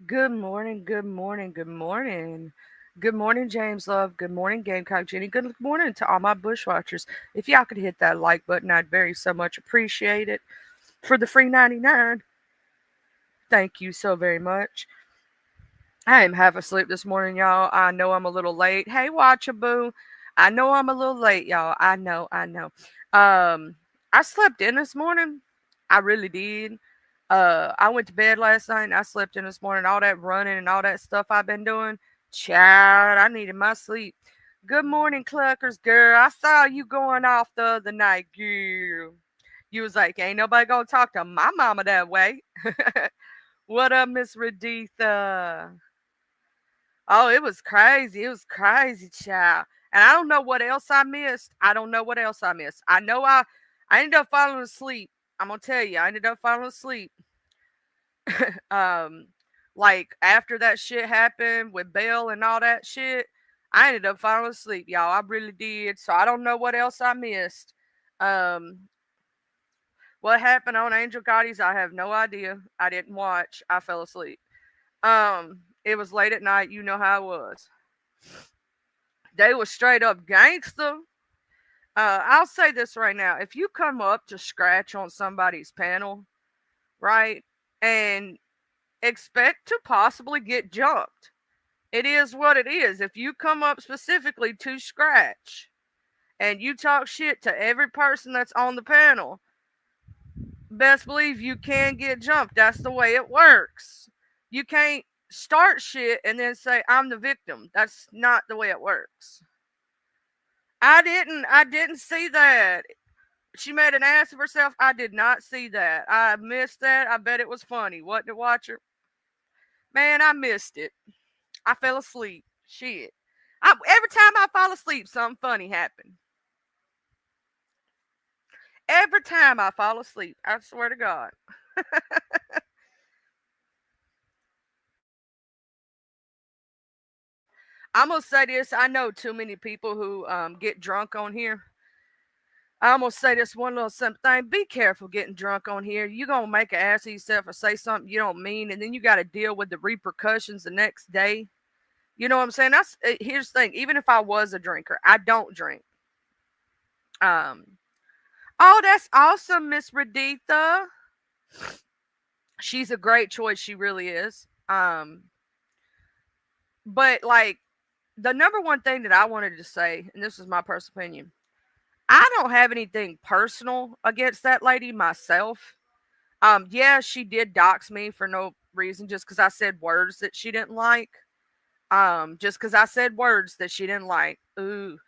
Good morning, good morning, good morning. Good morning, James Love. Good morning, Gamecock Jenny. Good morning to all my bushwatchers. If y'all could hit that like button, I'd very so much appreciate it. For the free 99, thank you so very much. I am half asleep this morning, y'all. I know I'm a little late. Hey, Watchaboo. I know I'm a little late, y'all. I know. Um, I slept in this morning. I really did. I went to bed last night and I slept in this morning. All that running and all that stuff I've been doing. Child, I needed my sleep. Good morning, Cluckers girl. I saw you going off the other night, girl. You was like, ain't nobody gonna talk to my mama that way. What up, Miss Raditha? Oh, it was crazy. It was crazy, child. And I don't know what else I missed. I don't know what else I missed. I ended up falling asleep. I'm gonna tell you, I ended up falling asleep. um, like after that shit happened with Bell and all that shit, I ended up falling asleep, y'all. I really did. So I don't know what else I missed. Um, what happened on Angel Gotti's, I have no idea. I didn't watch. I fell asleep. It was late at night. You know how it was. They was straight up gangster. I'll say this right now. If you come up to scratch on somebody's panel, right, and expect to possibly get jumped, it is what it is. If you come up specifically to scratch and you talk shit to every person that's on the panel, best believe you can get jumped. That's the way it works. You can't start shit and then say, I'm the victim. That's not the way it works. I didn't see that. She made an ass of herself. I did not see that. I missed that. I bet it was funny. What to watch her? Man, I missed it. I fell asleep. Shit. Every time I fall asleep, something funny happened. Every time I fall asleep, I swear to God. I'm gonna say this. I know too many people who get drunk on here. I'm gonna say this one little simple thing. Be careful getting drunk on here. You're gonna make an ass of yourself or say something you don't mean, and then you got to deal with the repercussions the next day. You know what I'm saying? Here's the thing. Even if I was a drinker, I don't drink. Um. Oh, that's awesome, Miss Raditha. She's a great choice. She really is. But like the number one thing that I wanted to say, and this is my personal opinion, I don't have anything personal against that lady myself. Yeah, she did dox me for no reason, just because I said words that she didn't like. Just because I said words that she didn't like. Ooh,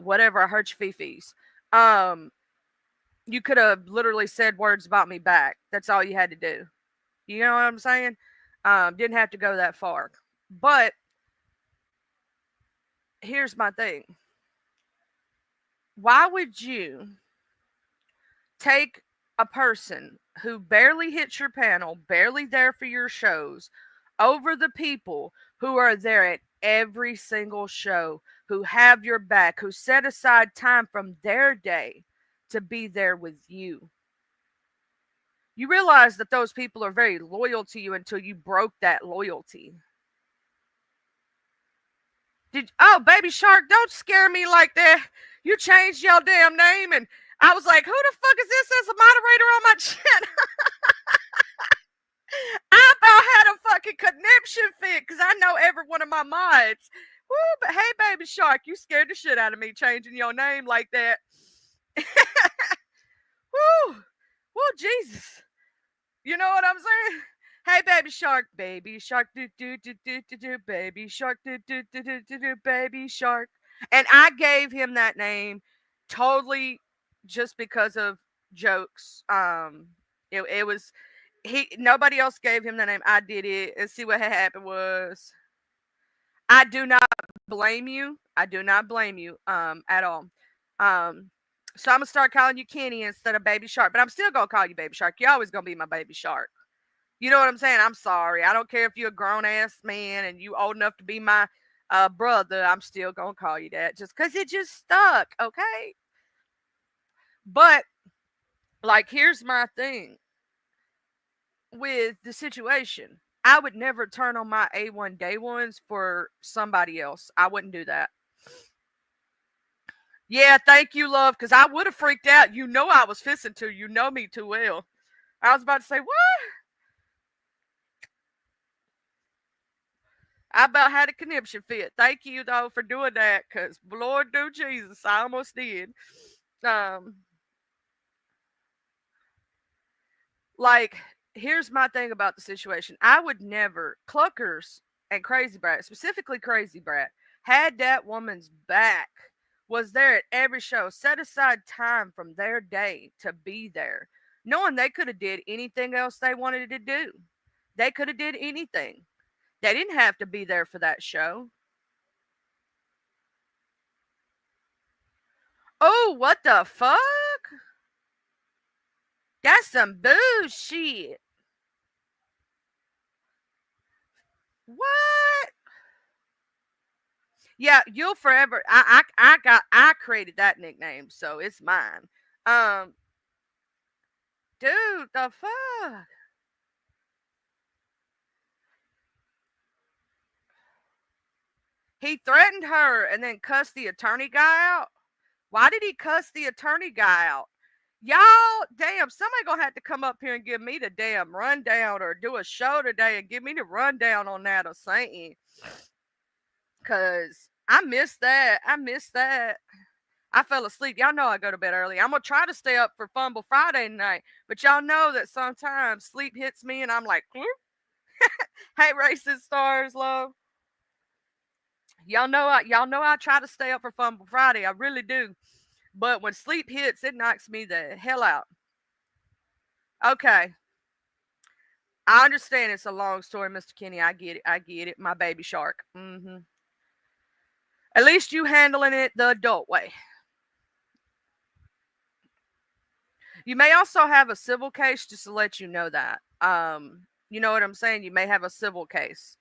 whatever. I hurt your fifis. Um, you could have literally said words about me back. That's all you had to do. You know what I'm saying? Didn't have to go that far. But here's my thing. Why would you take a person who barely hits your panel, barely there for your shows, over the people who are there at every single show, who have your back, who set aside time from their day to be there with you? You realize that those people are very loyal to you until you broke that loyalty. Baby Shark, don't scare me like that. You changed your damn name, and I was like, who the fuck is this as a moderator on my channel? I about had a fucking conniption fit because I know every one of my mods. Woo, but hey, Baby Shark, you scared the shit out of me changing your name like that. Woo, woo, Jesus. You know what I'm saying? Hey, Baby Shark, do do do do do do, Baby Shark, do do do do do do, Baby Shark. And I gave him that name totally just because of jokes. It was he. Nobody else gave him the name. I did it, and see what had happened was I do not blame you. I do not blame you at all. Um, so I'm gonna start calling you Kenny instead of Baby Shark, but I'm still gonna call you Baby Shark. You're always gonna be my Baby Shark. You know what I'm saying? I'm sorry. I don't care if you're a grown ass man and you old enough to be my brother. I'm still gonna call you that just because it just stuck. Okay. But like, here's my thing with the situation. I would never turn on my A1 day ones for somebody else. I wouldn't do that. Yeah, thank you, love, because I would have freaked out. You know I was fissing to. You know me too well. I was about to say, what? I about had a conniption fit. Thank you, though, for doing that, because Lord do Jesus, I almost did. Um, like, here's my thing about the situation. I would never, Cluckers and Crazy Brat, specifically Crazy Brat, had that woman's back, was there at every show, set aside time from their day to be there, knowing they could have did anything else they wanted to do. They could have did anything. They didn't have to be there for that show. Oh, what the fuck? That's some bullshit. What? Yeah, you'll forever. I created that nickname, so it's mine. Um, dude, the fuck. He threatened her and then cussed the attorney guy out. Why did he cuss the attorney guy out? Y'all, damn, somebody gonna have to come up here and give me the damn rundown or do a show today and give me the rundown on that or something. Cause I missed that. I missed that. I fell asleep. Y'all know I go to bed early. I'm gonna try to stay up for Fumble Friday night, but y'all know that sometimes sleep hits me and I'm like, "Gloop." Hey, racist stars, love. Y'all know I try to stay up for Fumble Friday. I really do. But when sleep hits, it knocks me the hell out. Okay. I understand it's a long story, Mr. Kenny. I get it. I get it. My baby shark. At least you handling it the adult way. You may also have a civil case, just to let you know that. You know what I'm saying? You may have a civil case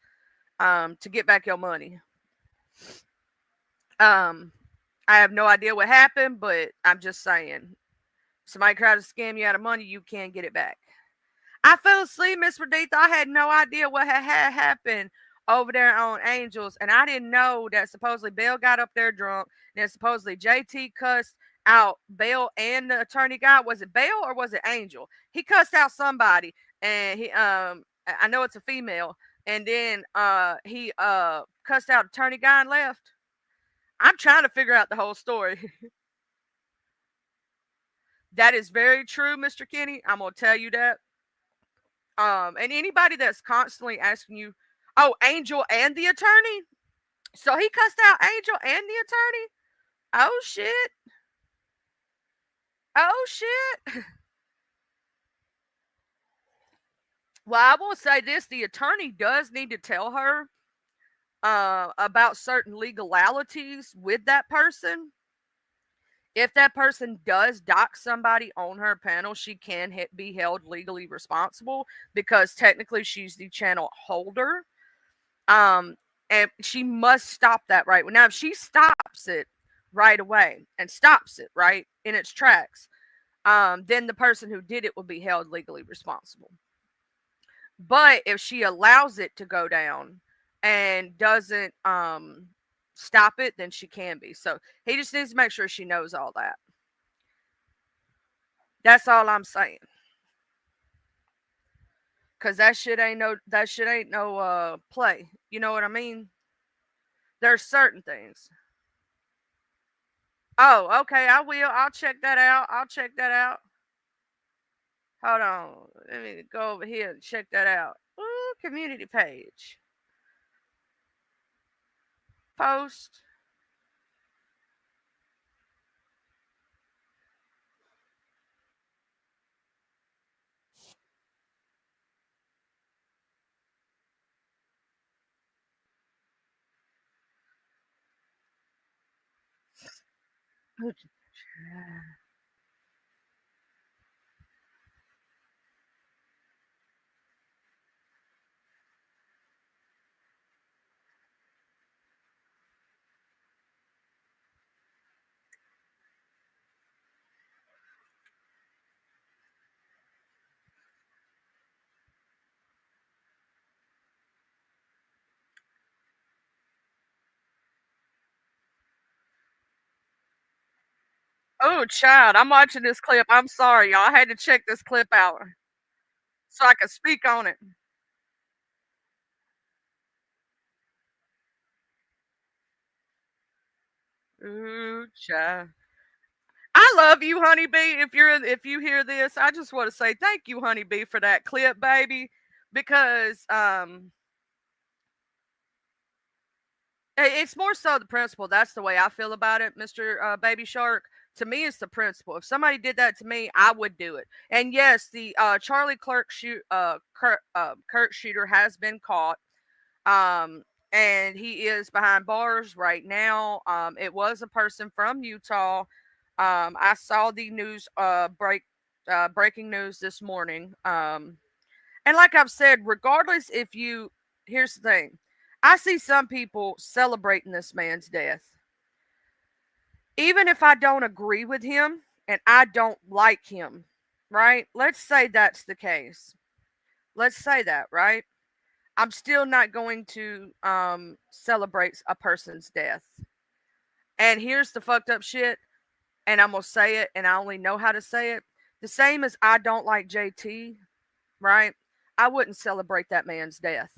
to get back your money. Um, I have no idea what happened, but I'm just saying. Somebody tried to scam you out of money, you can't get it back. I fell asleep, Miss Raditha. I had no idea what had happened over there on Angels, and I didn't know that supposedly Bell got up there drunk, and supposedly JT cussed out Bell and the attorney guy. Was it Bell or was it Angel? He cussed out somebody, and I know it's a female, and then he cussed out attorney guy and left. I'm trying to figure out the whole story. That is very true, Mr. Kenny. I'm gonna tell you that. And anybody that's constantly asking you, oh, Angel and the attorney. So he cussed out Angel and the attorney. Oh shit. Oh shit. Well, I will say this: the attorney does need to tell her about certain legalities with that person. If that person does dock somebody on her panel, she can be held legally responsible because technically she's the channel holder. Um, and she must stop that right now. If she stops it right away and stops it right in its tracks, then the person who did it will be held legally responsible. But if she allows it to go down and doesn't stop it, then she can be. So he just needs to make sure she knows all that. That's all I'm saying. Cause that shit ain't no play. You know what I mean? There's certain things. Oh, okay, I will. I'll check that out. I'll check that out. Hold on. Let me go over here and check that out. Ooh, community page. Post. Oh, child, I'm watching this clip. I'm sorry, y'all. I had to check this clip out so I could speak on it. Ooh, child. I love you, Honeybee. If you hear this, I just want to say thank you, Honeybee, for that clip, baby, because it's more so the principle. That's the way I feel about it, Mister Baby Shark. To me, it's the principle. If somebody did that to me, I would do it. And yes, the Charlie Kurt shooter has been caught. Um, and he is behind bars right now. It was a person from Utah. I saw the news breaking news this morning. And like I've said, regardless if you, here's the thing, I see some people celebrating this man's death, even if I don't agree with him and I don't like him. Right? Let's say that's the case. Let's say that, right? I'm still not going to celebrate a person's death. And here's the fucked up shit, and I'm gonna say it, and I only know how to say it. The same as I don't like JT, right? I wouldn't celebrate that man's death.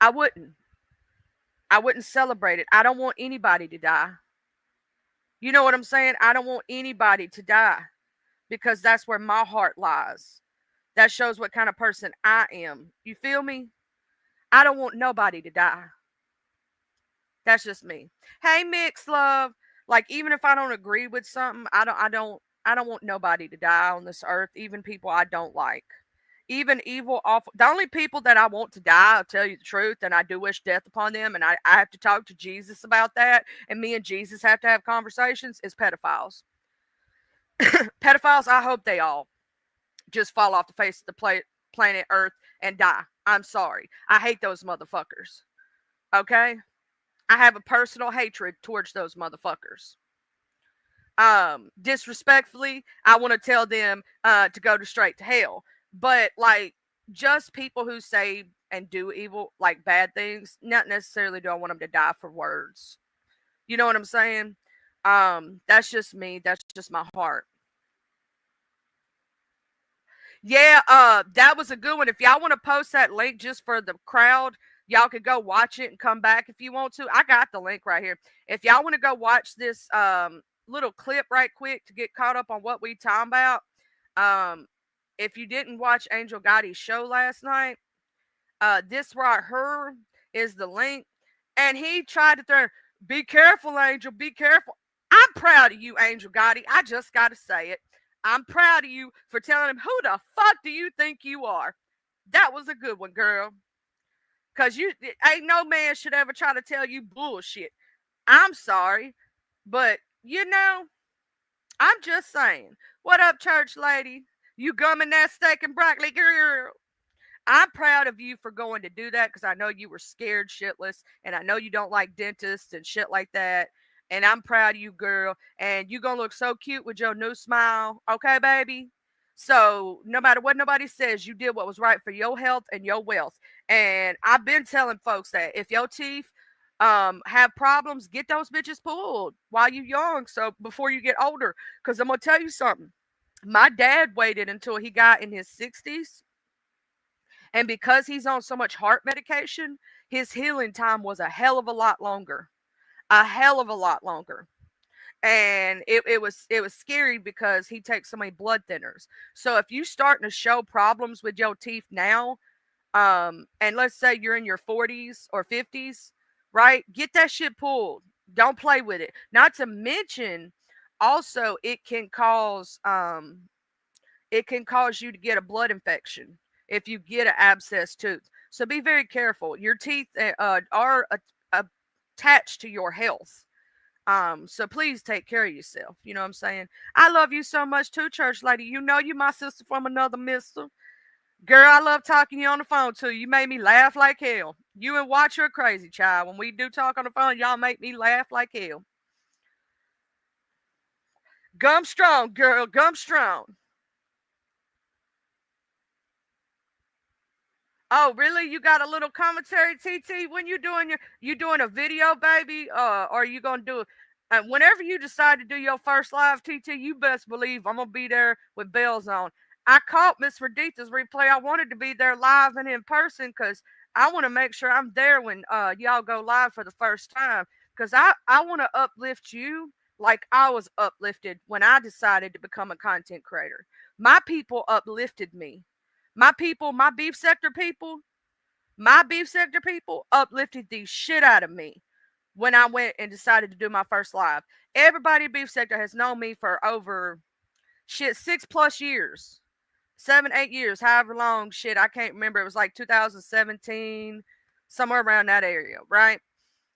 I wouldn't. I wouldn't celebrate it. I don't want anybody to die. You know what I'm saying? I don't want anybody to die because that's where my heart lies. That shows what kind of person I am. You feel me? I don't want nobody to die. That's just me. Hey, mix love. Like even if I don't agree with something, I don't want nobody to die on this earth, even people I don't like. Even evil, awful. The only people that I want to die, I'll tell you the truth, and I do wish death upon them, and I have to talk to Jesus about that, and me and Jesus have to have conversations, is pedophiles. Pedophiles, I hope they all just fall off the face of the planet Earth and die. I'm sorry. I hate those motherfuckers. Okay? I have a personal hatred towards those motherfuckers. Disrespectfully, I want to tell them to go to straight to hell. But like just people who say and do evil, like bad things, not necessarily do I want them to die for words. You know what I'm saying? That's just me. That's just my heart. Yeah, that was a good one. If y'all want to post that link just for the crowd, y'all could go watch it and come back if you want to. I got the link right here. If y'all want to go watch this little clip right quick to get caught up on what we talking about, um, if you didn't watch Angel Gotti's show last night, this right here is the link. And he tried to throw, be careful, Angel, be careful. I'm proud of you, Angel Gotti. I just got to say it. I'm proud of you for telling him, who the fuck do you think you are? That was a good one, girl. Because you ain't no man should ever try to tell you bullshit. I'm sorry. But, you know, I'm just saying. What up, church lady? You gumming that steak and broccoli, girl? I'm proud of you for going to do that because I know you were scared shitless and I know you don't like dentists and shit like that. And I'm proud of you, girl. And you going to look so cute with your new smile. Okay, baby? So, no matter what nobody says, you did what was right for your health and your wealth. And I've been telling folks that if your teeth have problems, get those bitches pulled while you young. So, before you get older. Because I'm going to tell you something. My dad waited until he got in his 60s, and because he's on so much heart medication, his healing time was a hell of a lot longer. A hell of a lot longer. And it was scary because he takes so many blood thinners. So if you starting to show problems with your teeth now, and let's say you're in your 40s or 50s, right? Get that shit pulled. Don't play with it. Not to mention, also it can cause you to get a blood infection if you get an abscess tooth. So be very careful. Your teeth are attached to your health. So please take care of yourself. You know what I'm saying? I love you so much too, church lady. You know you my sister from another mister. Girl, I love talking to you on the phone too. You made me laugh like hell. You and Watch are crazy, child. When we do talk on the phone, y'all make me laugh like hell. Gum strong, girl. Gum strong. Oh, really? You got a little commentary, TT? When you doing a video, baby? Or are you gonna do it? And whenever you decide to do your first live, TT, you best believe I'm gonna be there with bells on. I caught Miss Raditha's replay. I wanted to be there live and in person because I want to make sure I'm there when y'all go live for the first time. Because I want to uplift you like I was uplifted when I decided to become a content creator. My people uplifted me. My people, my beef sector people uplifted the shit out of me when I went and decided to do my first live. Everybody in beef sector has known me for over 6+ years. 7, 8 years, however long, I can't remember. It was like 2017, somewhere around that area, right?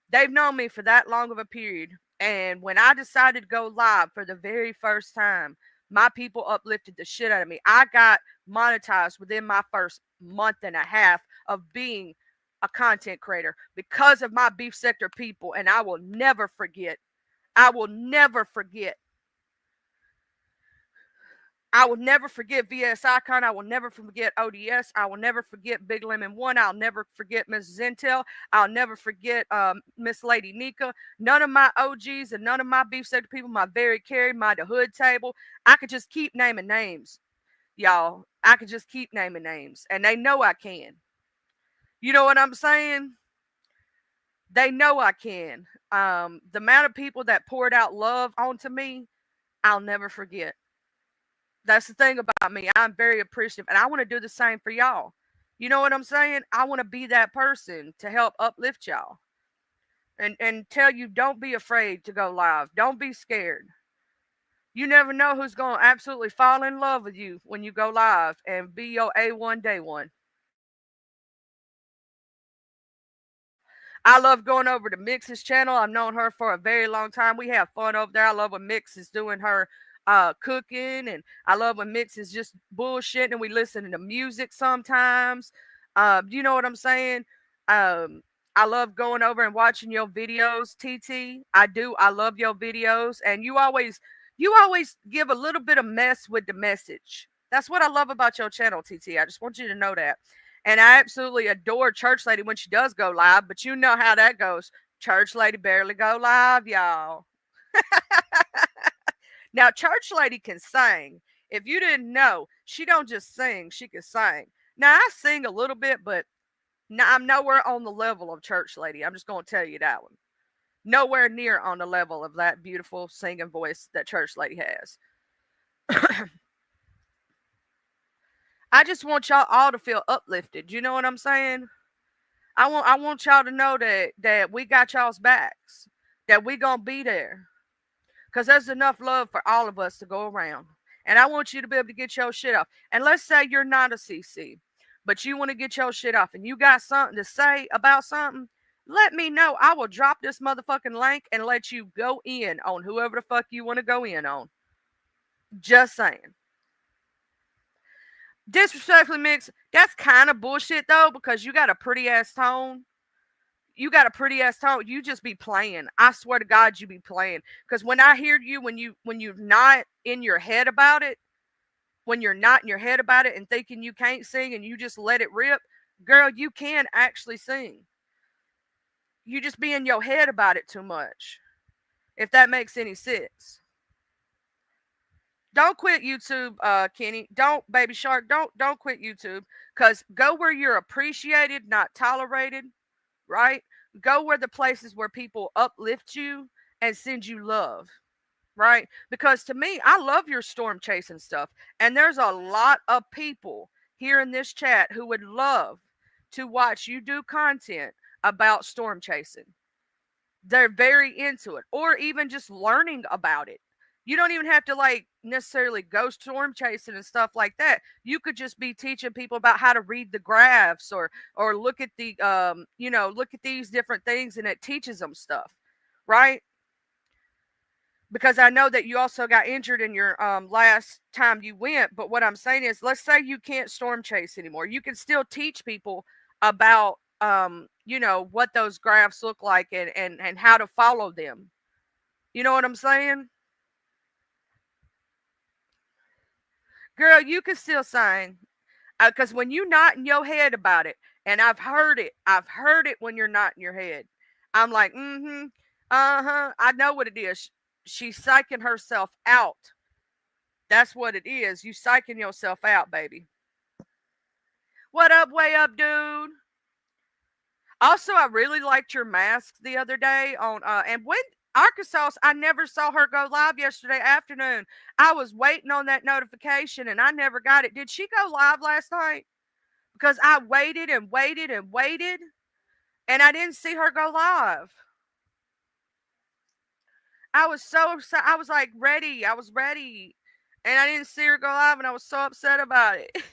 They've known me for that long of a period. And when I decided to go live for the very first time, my people uplifted the shit out of me. I got monetized within my first month and a half of being a content creator because of my beef sector people. And I will never forget. I will never forget. I will never forget VS Icon. I will never forget ODS. I will never forget Big Lemon One. I'll never forget Miss Zentel. I'll never forget Miss Lady Nika. None of my OGs and none of my beef sector people, my Very Carry, my The Hood Table. I could just keep naming names, y'all. I could just keep naming names. And they know I can. You know what I'm saying? They know I can. The amount of people that poured out love onto me, I'll never forget. That's the thing about me. I'm very appreciative and I want to do the same for y'all. You know what I'm saying? I want to be that person to help uplift y'all. And tell you don't be afraid to go live. Don't be scared. You never know who's going to absolutely fall in love with you when you go live and be your A1 day one. I love going over to Mix's channel. I've known her for a very long time. We have fun over there. I love when Mix is doing her cooking, and I love when Mix is just bullshitting and we listen to music sometimes. You know what I'm saying? I love going over and watching your videos, TT. I do. I love your videos, and you always give a little bit of mess with the message. That's what I love about your channel, TT. I just want you to know that. And I absolutely adore Church Lady when she does go live, but you know how that goes. Church Lady barely go live, y'all. Now, Church Lady can sing. If you didn't know, she don't just sing, she can sing. Now, I sing a little bit, but I'm nowhere on the level of Church Lady. I'm just going to tell you that one. Nowhere near on the level of that beautiful singing voice that Church Lady has. I just want y'all all to feel uplifted. You know what I'm saying? I want y'all to know that we got y'all's backs. That we gonna be there. Cause there's enough love for all of us to go around. And I want you to be able to get your shit off. And let's say you're not a CC, but you want to get your shit off and you got something to say about something, let me know. I will drop this motherfucking link and let you go in on whoever the fuck you want to go in on. Just saying. Disrespectfully mixed, that's kind of bullshit though, because you got a pretty ass tone. You got a pretty ass tone. You just be playing. I swear to God, you be playing. Because when I hear you, when you're not in your head about it, when you're not in your head about it and thinking you can't sing and you just let it rip, girl, you can actually sing. You just be in your head about it too much. If that makes any sense. Don't quit YouTube, Kenny. Don't, Baby Shark. Don't quit YouTube. Cause go where you're appreciated, not tolerated. Right? Go where the places where people uplift you and send you love. Right? Because to me, I love your storm chasing stuff. And there's a lot of people here in this chat who would love to watch you do content about storm chasing. They're very into it, or even just learning about it. You don't even have to like necessarily go storm chasing and stuff like that. You could just be teaching people about how to read the graphs or look at the look at these different things, and it teaches them stuff, right? Because I know that you also got injured in your last time you went. But what I'm saying is, let's say you can't storm chase anymore. You can still teach people about what those graphs look like and how to follow them. You know what I'm saying? Girl, you can still sing. Because when you're not in your head about it, and I've heard it when you're not in your head. I'm like, I know what it is. She's psyching herself out. That's what it is. You psyching yourself out, baby. What up, way up, dude? Also, I really liked your mask the other day on and when Arkansas, I never saw her go live yesterday afternoon. I was waiting on that notification and I never got it. Did she go live last night? Because I waited and waited and waited and I didn't see her go live. I was like ready. I was ready. And I didn't see her go live and I was so upset about it.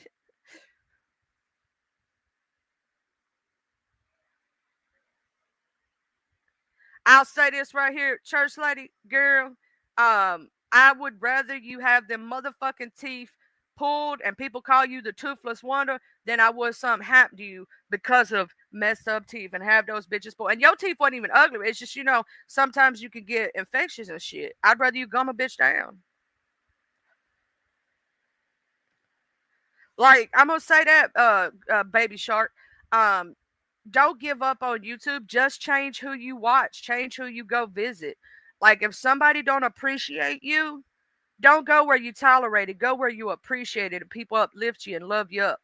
I'll say this right here, church lady girl. I would rather you have them motherfucking teeth pulled and people call you the toothless wonder than I would something happen to you because of messed up teeth and have those bitches pulled. And your teeth wasn't even ugly. It's just, sometimes you can get infections and shit. I'd rather you gum a bitch down. Like, I'm gonna say that, baby shark. Um, don't give up on YouTube. Just change who you watch. Change who you go visit. Like if somebody don't appreciate you, don't go where you tolerate it. Go where you appreciate it and people uplift you and love you up.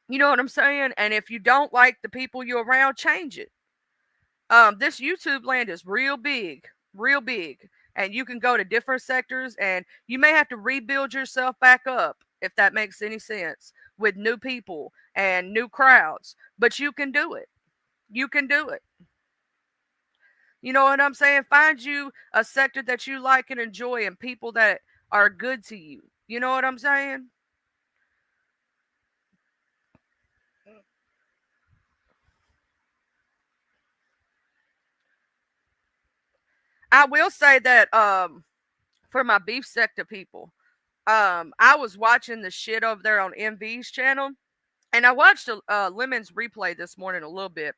You know what I'm saying? And if you don't like the people you're around, change it. This YouTube land is real big, real big. And you can go to different sectors and you may have to rebuild yourself back up, if that makes any sense, with new people and new crowds. But you can do it. You can do it. You know what I'm saying? Find you a sector that you like and enjoy and people that are good to you. You know what I'm saying? I will say that for my beef sector people, I was watching the shit over there on MV's channel and I watched Lemon's replay this morning a little bit.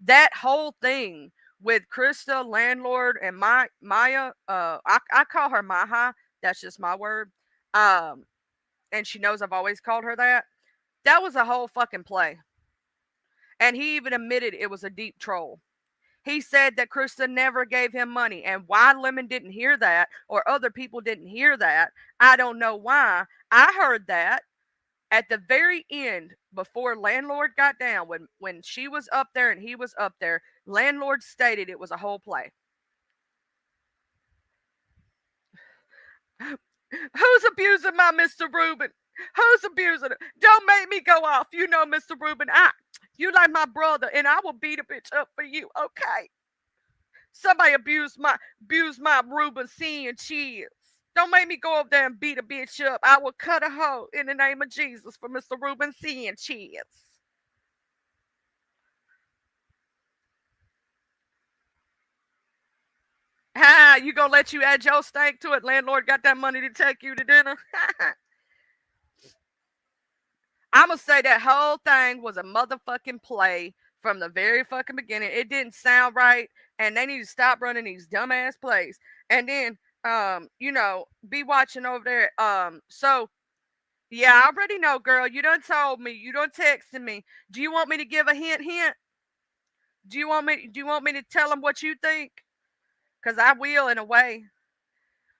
That whole thing with Krista, landlord, and Maya, I call her Maha. That's just my word. Um, and she knows I've always called her that. That was a whole fucking play. And he even admitted it was a deep troll. He said that Krista never gave him money. And why Lemon didn't hear that or other people didn't hear that, I don't know why. I heard that at the very end before landlord got down when she was up there and he was up there, landlord stated it was a whole play. Who's abusing my Mr. Rubin? Who's abusing it? Don't make me go off. You know, Mr. Rubin, you like my brother, and I will beat a bitch up for you. Okay. Somebody abused my Reuben C and cheers. Don't make me go up there and beat a bitch up. I will cut a hoe in the name of Jesus for Mr. Reuben C and cheers. You gonna let you add your stank to it? Landlord got that money to take you to dinner. I'm gonna say that whole thing was a motherfucking play from the very fucking beginning. It didn't sound right, and they need to stop running these dumbass plays. And then, be watching over there. So yeah, I already know, girl. You done told me. You done texted me. Do you want me to give a hint? Hint? Do you want me? Do you want me to tell them what you think? Cause I will in a way.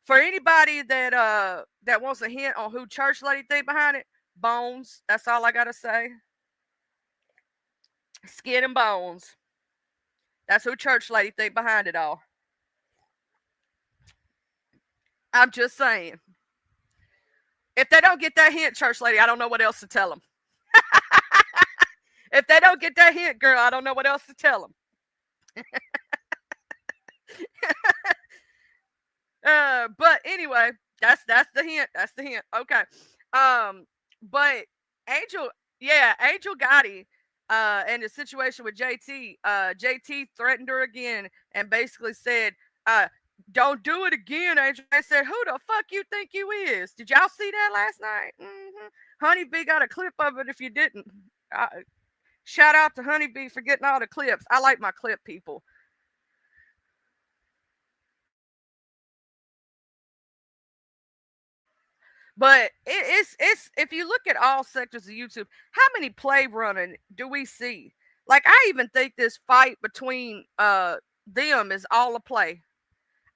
For anybody that wants a hint on who Church Lady think behind it, Bones. That's all I gotta say. Skin and Bones. That's who Church Lady think behind it all. I'm just saying. If they don't get that hint, Church Lady, I don't know what else to tell them. If they don't get that hint, girl, I don't know what else to tell them. But anyway, that's the hint. That's the hint. Okay. But Angel, yeah, Angel Gotti, and the situation with JT, JT threatened her again and basically said, don't do it again, Angel. I said, who the fuck you think you is? Did y'all see that last night? Honeybee got a clip of it if you didn't. Shout out to Honeybee for getting all the clips. I like my clip people. But it's if you look at all sectors of YouTube, how many play running do we see? Like I even think this fight between them is all a play.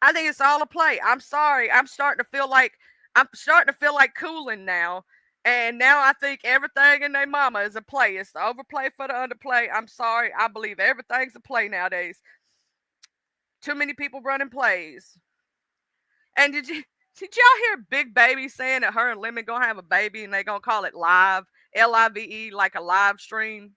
I think it's all a play. I'm sorry. I'm starting to feel like cooling now. And now I think everything in their mama is a play. It's the overplay for the underplay. I'm sorry. I believe everything's a play nowadays. Too many people running plays. And did y'all hear Big Baby saying that her and Lemon gonna have a baby and they gonna call it live, LIVE, like a live stream?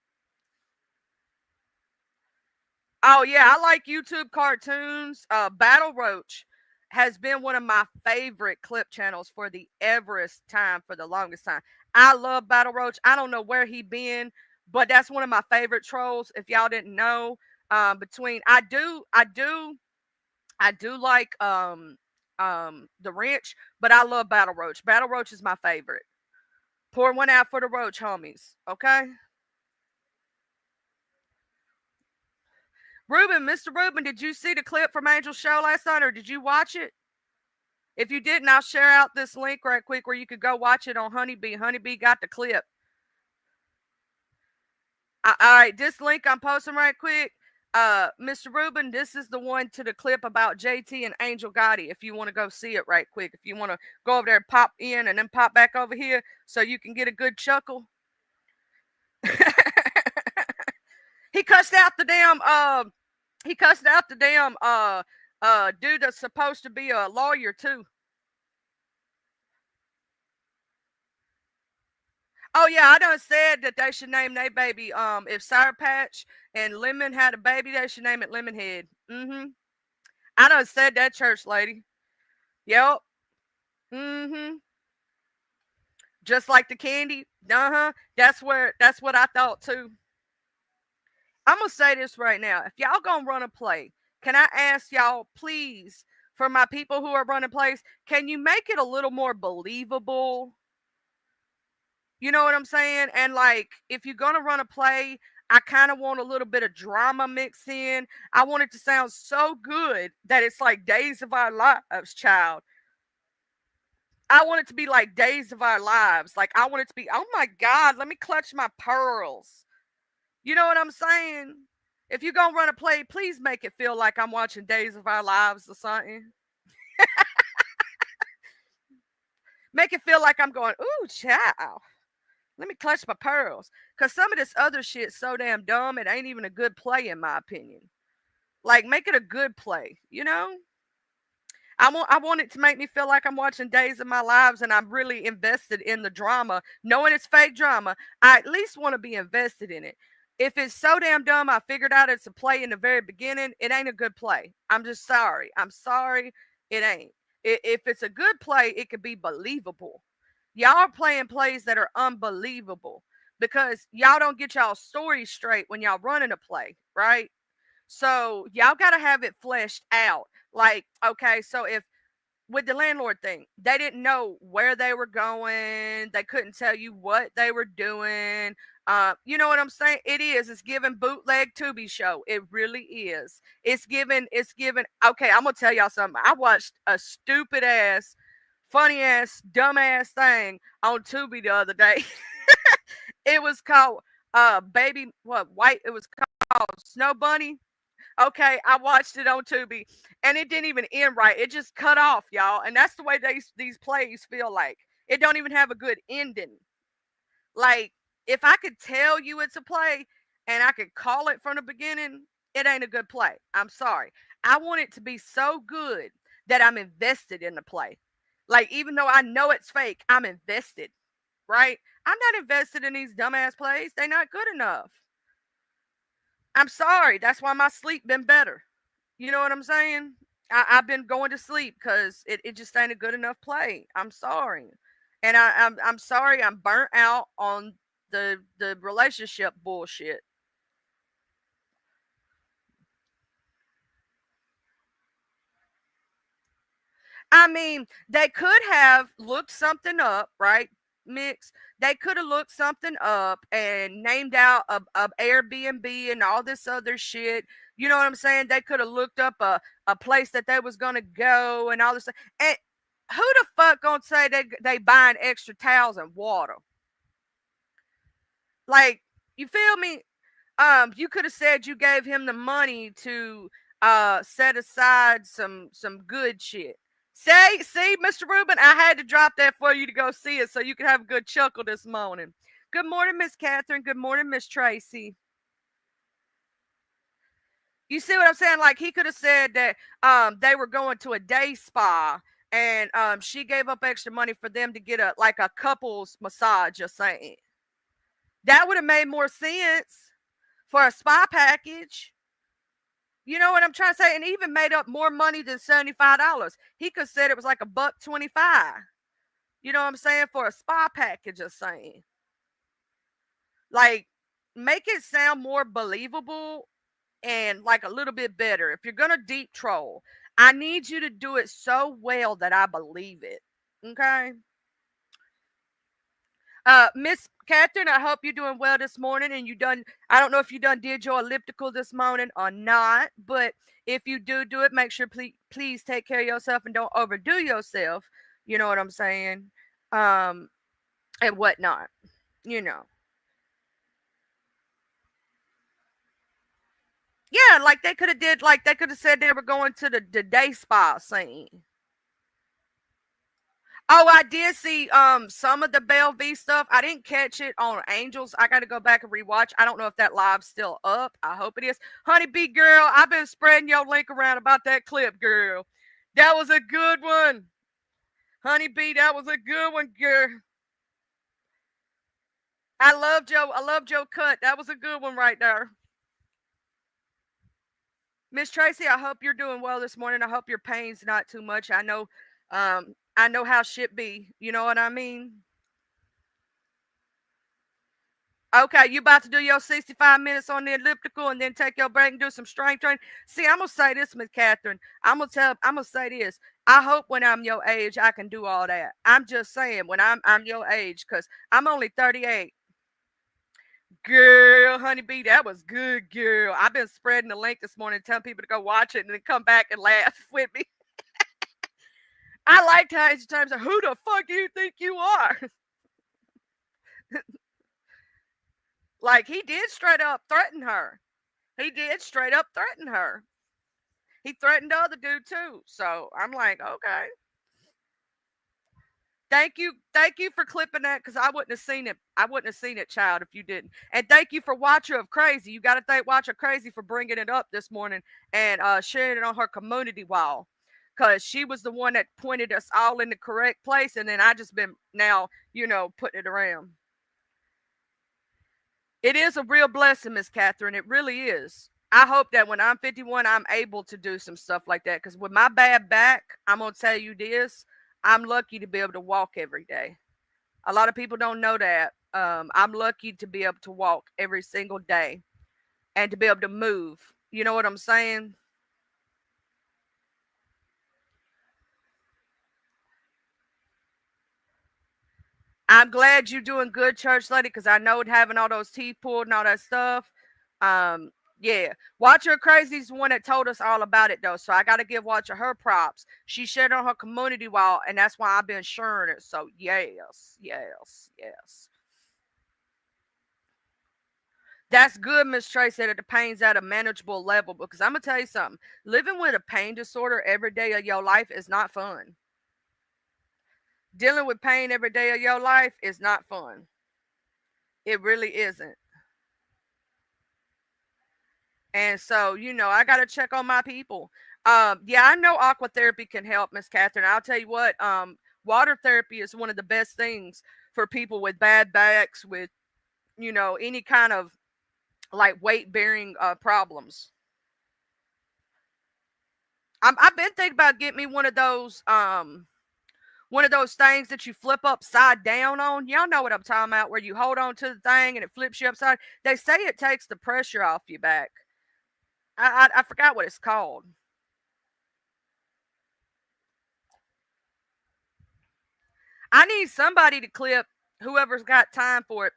Oh yeah, I like YouTube cartoons. Battle Roach has been one of my favorite clip channels for the everest time, for the longest time. I love Battle Roach. I don't know where he been, but that's one of my favorite trolls. If y'all didn't know, between I do like the Wrench, but I love Battle Roach. Battle Roach is my favorite. Pour one out for the Roach homies, okay? Ruben, Mr. Ruben, did you see the clip from Angel's show last night, or did you watch it? If you didn't, I'll share out this link right quick where you could go watch it on Honeybee. Honeybee got the clip. All right, this link I'm posting right quick. Mr. Ruben, this is the one to the clip about JT and Angel Gotti. If you want to go see it right quick, if you want to go over there, pop in, and then pop back over here so you can get a good chuckle. He cussed out the damn dude that's supposed to be a lawyer too. Oh yeah, I done said that they should name their baby. If Sour Patch and Lemon had a baby, they should name it Lemonhead. I done said that, church lady. Yep. Just like the candy. That's what I thought too. I'm gonna say this right now. If y'all gonna run a play, can I ask y'all, please, for my people who are running plays, can you make it a little more believable? You know what I'm saying? And like, if you're gonna run a play, I kind of want a little bit of drama mixed in. I want it to sound so good that it's like Days of Our Lives, child. I want it to be like Days of Our Lives. Like, I want it to be, oh my God, let me clutch my pearls. You know what I'm saying? If you're gonna run a play, please make it feel like I'm watching Days of Our Lives or something. Make it feel like I'm going, ooh, child. Let me clutch my pearls. Because some of this other shit's so damn dumb, it ain't even a good play, in my opinion. Like, make it a good play, you know? I want it to make me feel like I'm watching Days of My Lives and I'm really invested in the drama. Knowing it's fake drama, I at least want to be invested in it. If it's so damn dumb, I figured out it's a play in the very beginning, it ain't a good play. I'm just sorry. I'm sorry. It ain't. If it's a good play, it could be believable. Y'all are playing plays that are unbelievable because y'all don't get y'all story straight when y'all running a play, right? So y'all got to have it fleshed out. Like, okay, so if with the landlord thing, they didn't know where they were going, they couldn't tell you what they were doing. You know what I'm saying? It's giving bootleg Tubi show. It really is. It's given. Okay, I'm gonna tell y'all something. I watched a stupid ass, funny ass, dumb ass thing on Tubi the other day. It was called baby what white it was called Snow Bunny. Okay, I watched it on Tubi, and it didn't even end right. It just cut off, y'all, and that's the way these plays feel like. It don't even have a good ending. Like, if I could tell you it's a play, and I could call it from the beginning, it ain't a good play. I'm sorry. I want it to be so good that I'm invested in the play. Like, even though I know it's fake, I'm invested. Right? I'm not invested in these dumbass plays. They're not good enough. I'm sorry. That's why my sleep been better. You know what I'm saying? I've been going to sleep because it just ain't a good enough play. I'm sorry. And I'm sorry I'm burnt out on the relationship bullshit. I mean, they could have looked something up, right? Mix. They could have looked something up and named out a Airbnb and all this other shit. You know what I'm saying? They could have looked up a place that they was gonna go and all this. And who the fuck gonna say they buying extra towels and water? Like, you feel me? You could have said you gave him the money to set aside some good shit. See, Mr. Rubin, I had to drop that for you to go see it so you could have a good chuckle this morning. Good morning, Miss Catherine. Good morning, Miss Tracy. You see what I'm saying? Like he could have said that they were going to a day spa and she gave up extra money for them to get a couples massage or something. That would have made more sense for a spa package. You know what I'm trying to say? And even made up more money than $75. He could have said it was like $125. You know what I'm saying? For a spa package or something. Like, make it sound more believable and like a little bit better. If you're gonna deep troll, I need you to do it so well that I believe it. Okay. Miss Catherine, I hope you're doing well this morning and you done I don't know if you did your elliptical this morning or not, but if you do it, make sure please take care of yourself and don't overdo yourself. You know what I'm saying? And whatnot. You know. Yeah, like they could have they could have said they were going to the day spa scene. Oh, I did see some of the Belle V stuff. I didn't catch it on Angels. I got to go back and rewatch. I don't know if that live's still up. I hope it is. Honeybee girl, I've been spreading your link around about that clip, girl. That was a good one. Honeybee, that was a good one, girl. I love Joe. I love Joe Cut. That was a good one right there. Miss Tracy, I hope you're doing well this morning. I hope your pain's not too much. I know how shit be. You know what I mean? Okay, you about to do your 65 minutes on the elliptical and then take your break and do some strength training. See, I'm gonna say this, Miss Catherine. I'm gonna say this. I hope when I'm your age I can do all that. I'm just saying when I'm your age, because I'm only 38. Girl, honeybee, that was good, girl. I've been spreading the link this morning, telling people to go watch it and then come back and laugh with me. I liked how each time said, "Who the fuck do you think you are?" Like he did straight up threaten her. He did straight up threaten her. He threatened the other dude too. So I'm like, okay. Thank you for clipping that because I wouldn't have seen it. I wouldn't have seen it, child, if you didn't. And thank you for Watcher of Crazy. You got to thank Watcher Crazy for bringing it up this morning and sharing it on her community wall, because she was the one that pointed us all in the correct place, and then I just been now putting it around. It is a real blessing, Miss Catherine. It really is. I hope that when I'm 51, I'm able to do some stuff like that. Because with my bad back, I'm going to tell you this, I'm lucky to be able to walk every day. A lot of people don't know that. I'm lucky to be able to walk every single day and to be able to move. You know what I'm saying? I'm glad you're doing good, church lady, because I know having all those teeth pulled and all that stuff. Um, yeah, Watcher Crazy's the one that told us all about it though, so I got to give Watcher her props. She shared on her community wall, and that's why I've been sharing it. So yes, yes, yes. That's good, Miss Tracy, that the pain's at a manageable level. Because I'm gonna tell you something: living with a pain disorder every day of your life is not fun. Dealing with pain every day of your life is not fun. It really isn't. And so, I got to check on my people. Yeah, I know aqua therapy can help, Miss Catherine. I'll tell you what, water therapy is one of the best things for people with bad backs, with, any kind of like weight bearing problems. I've been thinking about getting me one of those things that you flip upside down on. Y'all know what I'm talking about, where you hold on to the thing and it flips you upside. They say it takes the pressure off your back. I forgot what it's called. I need somebody to clip, whoever's got time for it,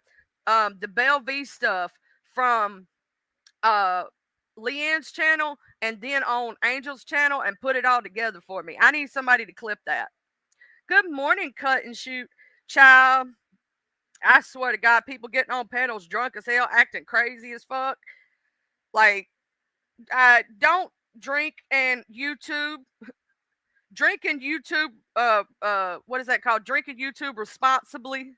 the Belle V stuff from uh Leanne's channel and then on Angel's channel and put it all together for me. I need somebody to clip that. Good morning, cut and shoot, child. I swear to God, people getting on panels drunk as hell, acting crazy as fuck. Like, don't drink and YouTube, drinking YouTube, what is that called? Drinking YouTube responsibly.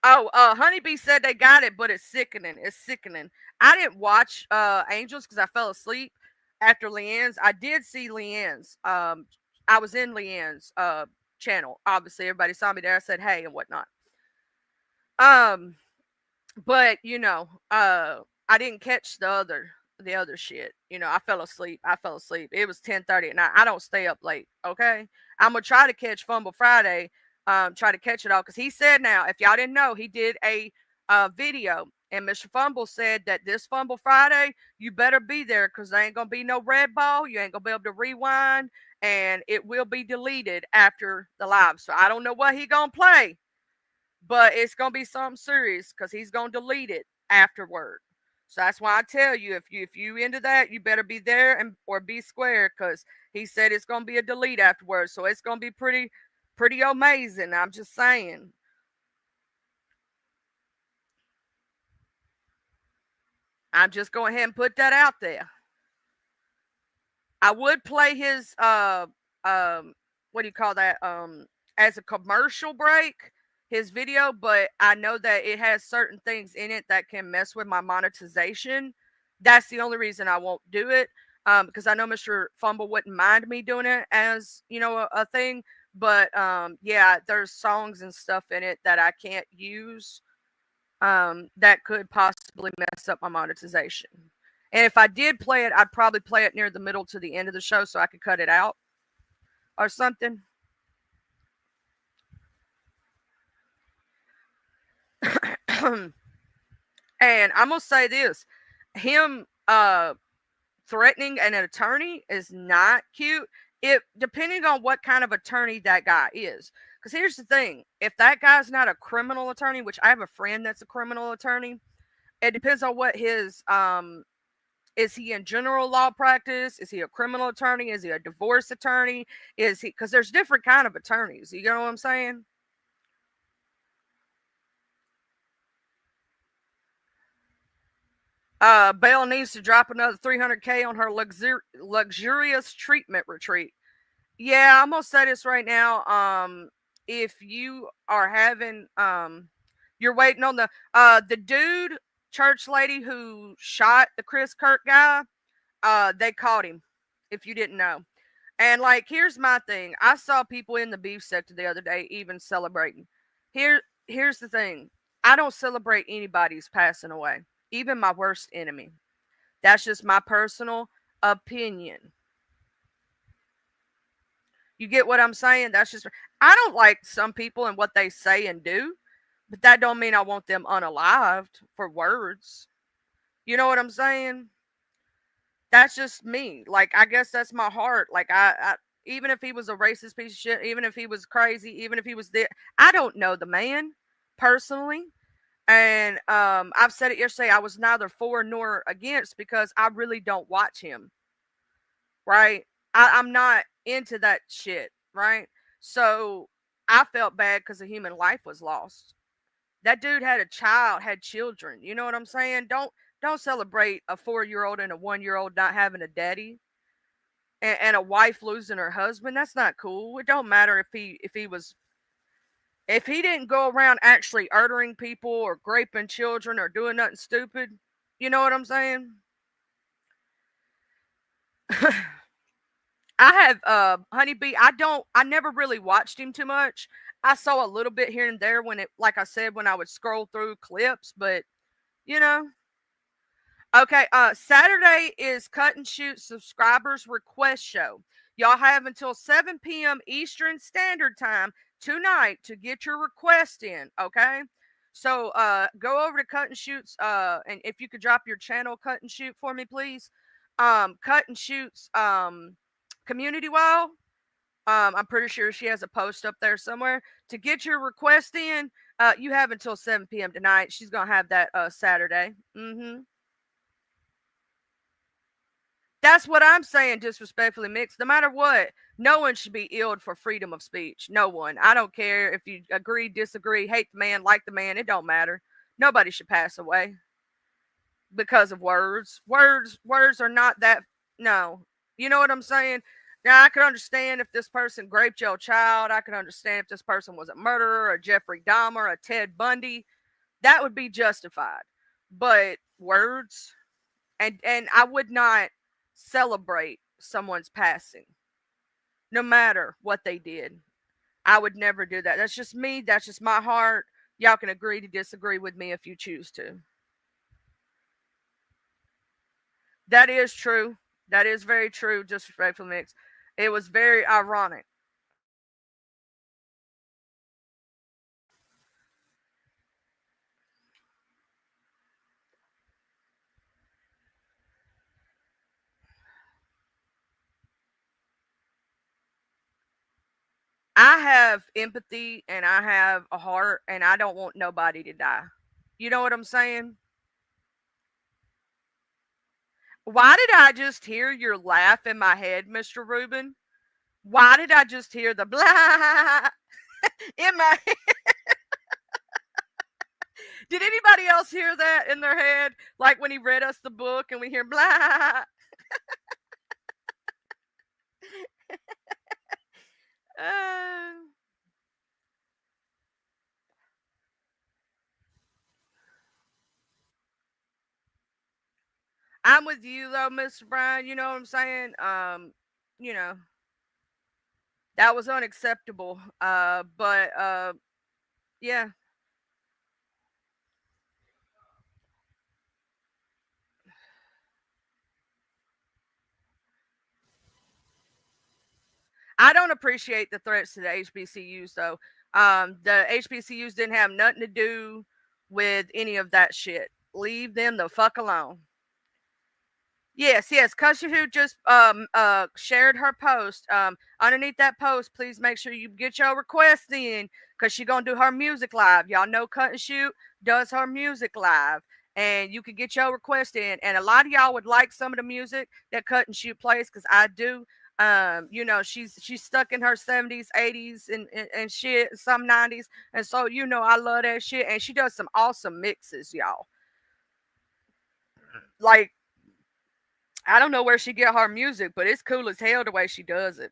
Oh, Honeybee said they got it, but it's sickening. It's sickening. I didn't watch Angels because I fell asleep after Leanne's. I did see Leanne's. I was in Leanne's channel. Obviously, everybody saw me there. I said hey and whatnot. Um, but I didn't catch the other shit. I fell asleep. I fell asleep. It was 10:30 at night. I don't stay up late. Okay, I'm gonna try to catch Fumble Friday. Try to catch it all because he said now. If y'all didn't know, he did a video. And Mr. Fumble said that this Fumble Friday, you better be there because there ain't gonna be no red ball. You ain't gonna be able to rewind, and it will be deleted after the live. So I don't know what he gonna play, but it's gonna be something serious because he's gonna delete it afterward. So that's why I tell you, if you into that, you better be there and or be square because he said it's gonna be a delete afterwards. So it's gonna be pretty amazing. I'm just saying. I'm just going ahead and put that out there. I would play his what do you call that? As a commercial break, his video, but I know that it has certain things in it that can mess with my monetization. That's the only reason I won't do it. Because I know Mr. Fumble wouldn't mind me doing it as, a thing. But yeah, there's songs and stuff in it that I can't use that could possibly mess up my monetization. And if I did play it, I'd probably play it near the middle to the end of the show so I could cut it out or something. And I'm gonna say this: him threatening an attorney is not cute. It depending on what kind of attorney that guy is. Because here's the thing: if that guy's not a criminal attorney, which I have a friend that's a criminal attorney, it depends on what his is he in general law practice? Is he a criminal attorney? Is he a divorce attorney? Is he because there's different kind of attorneys. You know what I'm saying? Belle needs to drop another 300K on her luxurious treatment retreat. Yeah, I'm gonna say this right now. If you are having, you're waiting on the dude church lady who shot the Chris Kirk guy. They caught him. If you didn't know, and like, here's my thing. I saw people in the beef sector the other day even celebrating. Here's the thing. I don't celebrate anybody's passing away, even my worst enemy. That's just my personal opinion. You get what I'm saying? That's just I don't like some people and what they say and do, but that don't mean I want them unalived for words. You know what I'm saying? That's just me. Like I guess that's my heart. Like I even if he was a racist piece of shit, even if he was crazy, even if he was there, I don't know the man personally. And I've said it yesterday. I was neither for nor against because I really don't watch him. Right? I'm not into that shit. Right? So I felt bad because a human life was lost. That dude had a child, had children. You know what I'm saying? Don't celebrate a 4-year old and a 1-year old not having a daddy and a wife losing her husband. That's not cool. It don't matter if he didn't go around actually murdering people or raping children or doing nothing stupid. You know what I'm saying? I have Honeybee. I never really watched him too much. I saw a little bit here and there when it like I said when I would scroll through clips, but you know. Okay, Saturday is Cut and Shoot subscribers request show. Y'all have until 7 p.m. Eastern Standard Time tonight to get your request in, okay? So go over to Cut and Shoot's and if you could drop your channel Cut and Shoot for me, please. Cut and Shoot's community wall. I'm pretty sure she has a post up there somewhere. To get your request in, you have until 7 p.m. tonight. She's gonna have that Saturday. That's what I'm saying, disrespectfully mixed. No matter what, no one should be illed for freedom of speech. No one. I don't care if you agree, disagree, hate the man, like the man. It don't matter. Nobody should pass away because of words. Words are not that. No, you know what I'm saying. Now I could understand if this person raped your child. I could understand if this person was a murderer, a Jeffrey Dahmer, a Ted Bundy. That would be justified. But words, and I would not celebrate someone's passing, no matter what they did. I would never do that. That's just me. That's just my heart. Y'all can agree to disagree with me if you choose to. That is true. That is very true. Disrespectful mix. It was very ironic. I have empathy and I have a heart and I don't want nobody to die. You know what I'm saying? Why did I just hear your laugh in my head, Mr. Rubin? Why did I just hear the blah in my head? Did anybody else hear that in their head? Like when he read us the book and we hear blah. Uh, I'm with you though, Mr. Brian. You know what I'm saying? You know, that was unacceptable. But yeah. I don't appreciate the threats to the HBCUs though. The HBCUs didn't have nothing to do with any of that shit. Leave them the fuck alone. Yes, yes. Cusher who just shared her post. Underneath that post, please make sure you get your request in because she gonna do her music live. Y'all know Cut and Shoot does her music live, and you can get your request in. And a lot of y'all would like some of the music that Cut and Shoot plays because I do. You know, she's stuck in her 70s, 80s, and shit, some 90s, and so you know I love that shit. And she does some awesome mixes, y'all. Like I don't know where she get her music, but it's cool as hell the way she does it.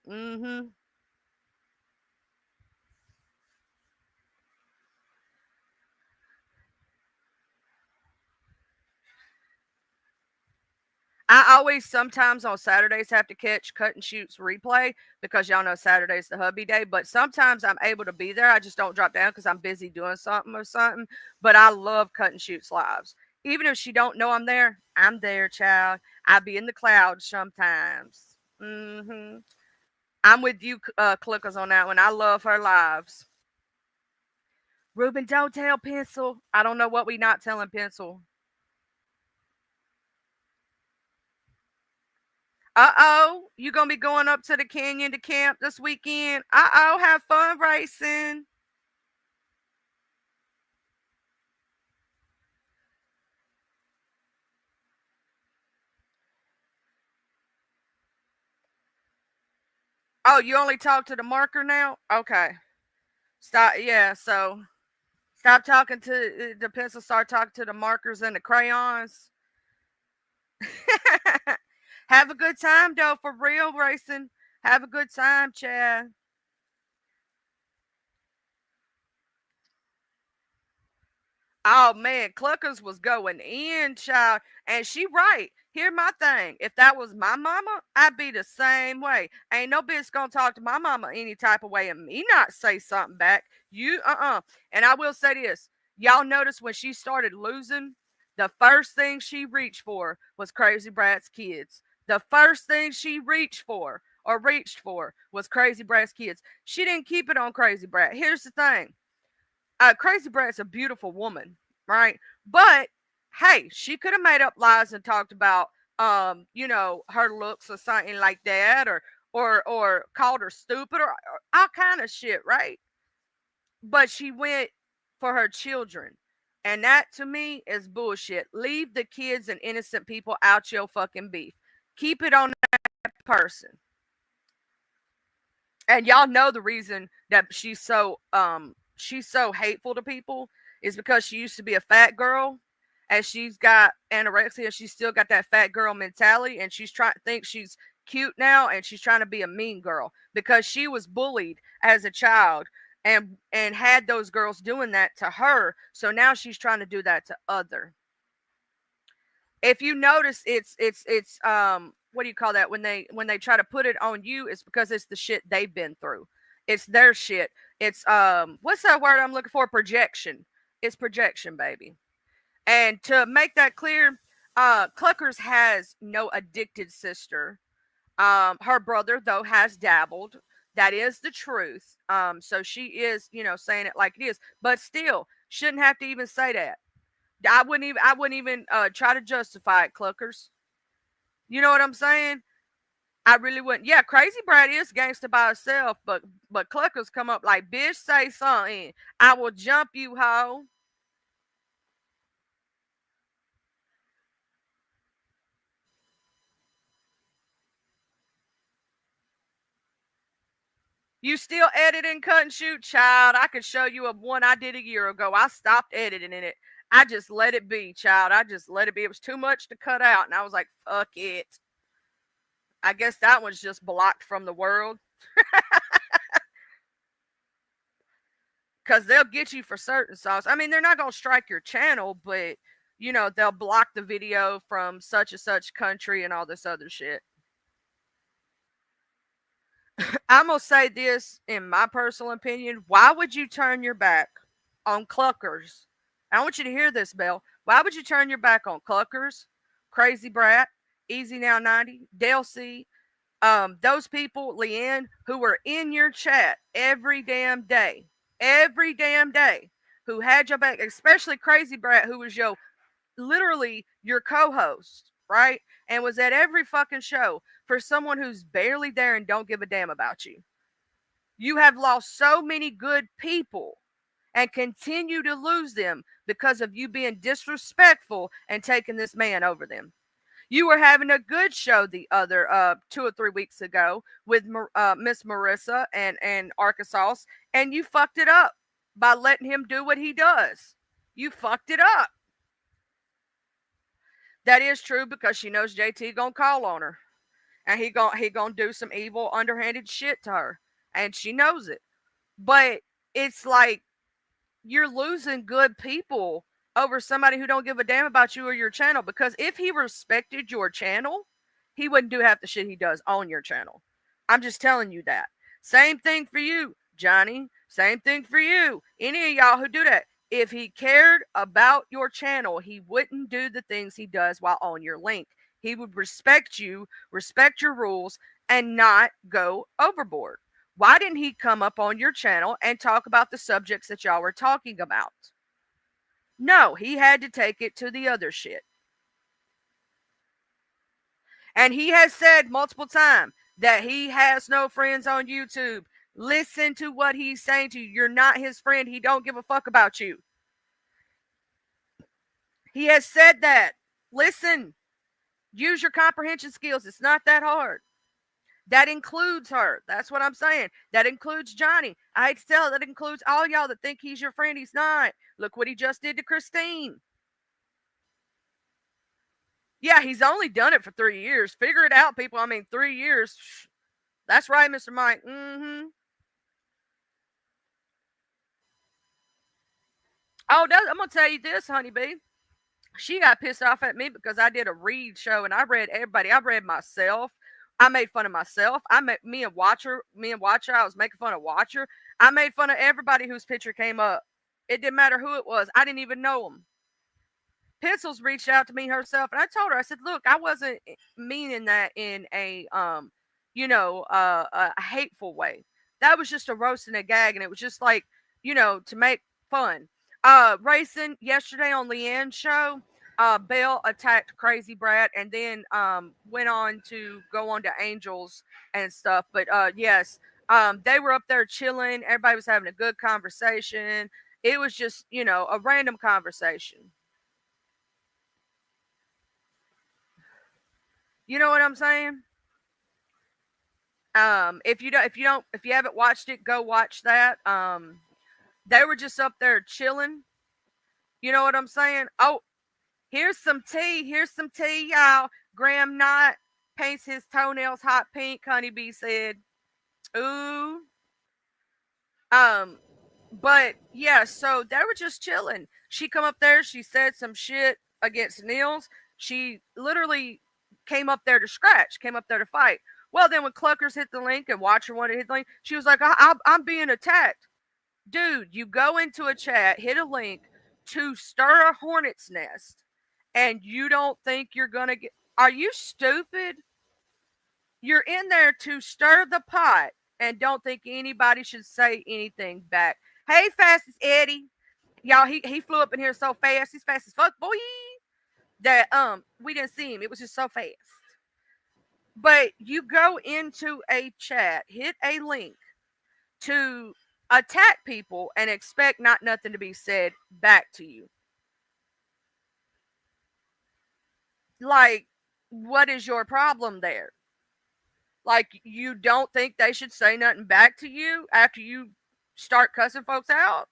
I always sometimes on Saturdays have to catch Cut and Shoot's replay because y'all know Saturday's the hubby day. But sometimes I'm able to be there. I just don't drop down because I'm busy doing something or something. But I love Cut and Shoot's lives. Even if she don't know I'm there, child. I be in the clouds sometimes. I'm with you, clickers on that one. I love her lives. Ruben, don't tell Pencil. I don't know what we not telling Pencil. You gonna be going up to the canyon to camp this weekend? Have fun racing. Oh, you only talk to the marker now? Okay. Stop. Yeah. So stop talking to the pencil. Start talking to the markers and the crayons. Have a good time, though, for real racing. Have a good time, Chad. Oh man, Cluckers was going in, child. And she right. Here my thing. If that was my mama, I'd be the same way. Ain't no bitch gonna talk to my mama any type of way and me not say something back. You And I will say this. Y'all notice when she started losing, the first thing she reached for was Crazy Brat's kids. The first thing she reached for was Crazy Brat's kids. She didn't keep it on Crazy Brat. Here's the thing. Crazy Brat's a beautiful woman, right? But hey, she could have made up lies and talked about her looks or something like that, or called her stupid or all kind of shit, right? But she went for her children. And that to me is bullshit. Leave the kids and innocent people out your fucking beef. Keep it on that person. And y'all know the reason that she's so hateful to people is because she used to be a fat girl and she's got anorexia. She's still got that fat girl mentality and she's trying to think she's cute now and she's trying to be a mean girl because she was bullied as a child and had those girls doing that to her. So now she's trying to do that to other. If you notice, it's what do you call that when they try to put it on you? It's because it's the shit they've been through. It's their shit. It's what's that word I'm looking for? Projection. It's projection, baby. And to make that clear, Cluckers has no addicted sister. Her brother though has dabbled. That is the truth. So she is, saying it like it is, but still shouldn't have to even say that. I wouldn't even try to justify it, Cluckers. You know what I'm saying? I really wouldn't. Yeah, Crazy Brat is gangster by herself, but Cluckers come up like, bitch, say something. I will jump you, hoe. You still edit and cut and shoot, child? I could show you a one I did a year ago. I stopped editing in it. I just let it be, child. I just let it be. It was too much to cut out, and I was like, fuck it. I guess that one's just blocked from the world because they'll get you for certain songs. I mean, they're not gonna strike your channel, but they'll block the video from such and such country and all this other shit. I'm gonna say this in my personal opinion. Why would you turn your back on Cluckers? I want you to hear this, Bell. Why would you turn your back on Cluckers, Crazy Brat, Easy Now 90, Dale C, those people, Leanne, who were in your chat every damn day, who had your back, especially Crazy Brat, who was literally your co-host, right? And was at every fucking show for someone who's barely there and don't give a damn about you. You have lost so many good people and continue to lose them because of you being disrespectful and taking this man over them. You were having a good show the other 2 or 3 weeks ago with Miss Marissa and Arkansas, and you fucked it up by letting him do what he does. You fucked it up. That is true because she knows JT gonna call on her, and he gonna do some evil, underhanded shit to her, and she knows it. But it's like you're losing good people over somebody who don't give a damn about you or your channel. Because if he respected your channel, he wouldn't do half the shit he does on your channel. I'm just telling you that. Same thing for you, Johnny. Same thing for you. Any of y'all who do that. If he cared about your channel, he wouldn't do the things he does while on your link. He would respect you, respect your rules, and not go overboard. Why didn't he come up on your channel and talk about the subjects that y'all were talking about? No, he had to take it to the other shit. And he has said multiple times that he has no friends on YouTube. Listen to what he's saying to you. You're not his friend. He don't give a fuck about you. He has said that. Listen, use your comprehension skills. It's not that hard. That includes her. That's what I'm saying. That includes Johnny. I hate to tell it, that includes all y'all that think he's your friend. He's not. Look what he just did to Christine. Yeah, he's only done it for 3 years. Figure it out, people. I mean, 3 years. That's right, Mr. Mike. Mm-hmm. Oh, I'm gonna tell you this, honeybee. She got pissed off at me because I did a read show and I read everybody. I read myself. I made fun of myself. I made me and Watcher. I was making fun of Watcher. I made fun of everybody whose picture came up. It didn't matter who it was. I didn't even know them. Pencils reached out to me herself, and I told her, I said, "Look, I wasn't meaning that in a hateful way. That was just a roast and a gag, and it was just like, to make fun." Racing yesterday on Leanne's show, Belle attacked Crazy Brat, and then went on to go on to Angels and stuff. But yes, they were up there chilling. Everybody was having a good conversation. It was just, a random conversation. You know what I'm saying? If you haven't watched it, go watch that. They were just up there chilling, You know what I'm saying? Oh, here's some tea. Here's some tea, y'all. Graham Knight paints his toenails hot pink, Honeybee said. Ooh. Um, but yeah, so they were just chilling. She come up there, she said some shit against Niels. She literally came up there to scratch, came up there to fight. Well, then when Cluckers hit the link and Watcher wanted to hit the link, she was like, I'm being attacked. Dude, you go into a chat, hit a link to stir a hornet's nest, and you don't think you're going to get. Are you stupid? You're in there to stir the pot and don't think anybody should say anything back. Hey, fastest Eddie. Y'all, he flew up in here so fast. He's fast as fuck, boy. That we didn't see him. It was just so fast. But you go into a chat, hit a link to attack people and expect not nothing to be said back to you. Like, what is your problem there? Like, you don't think they should say nothing back to you after you start cussing folks out?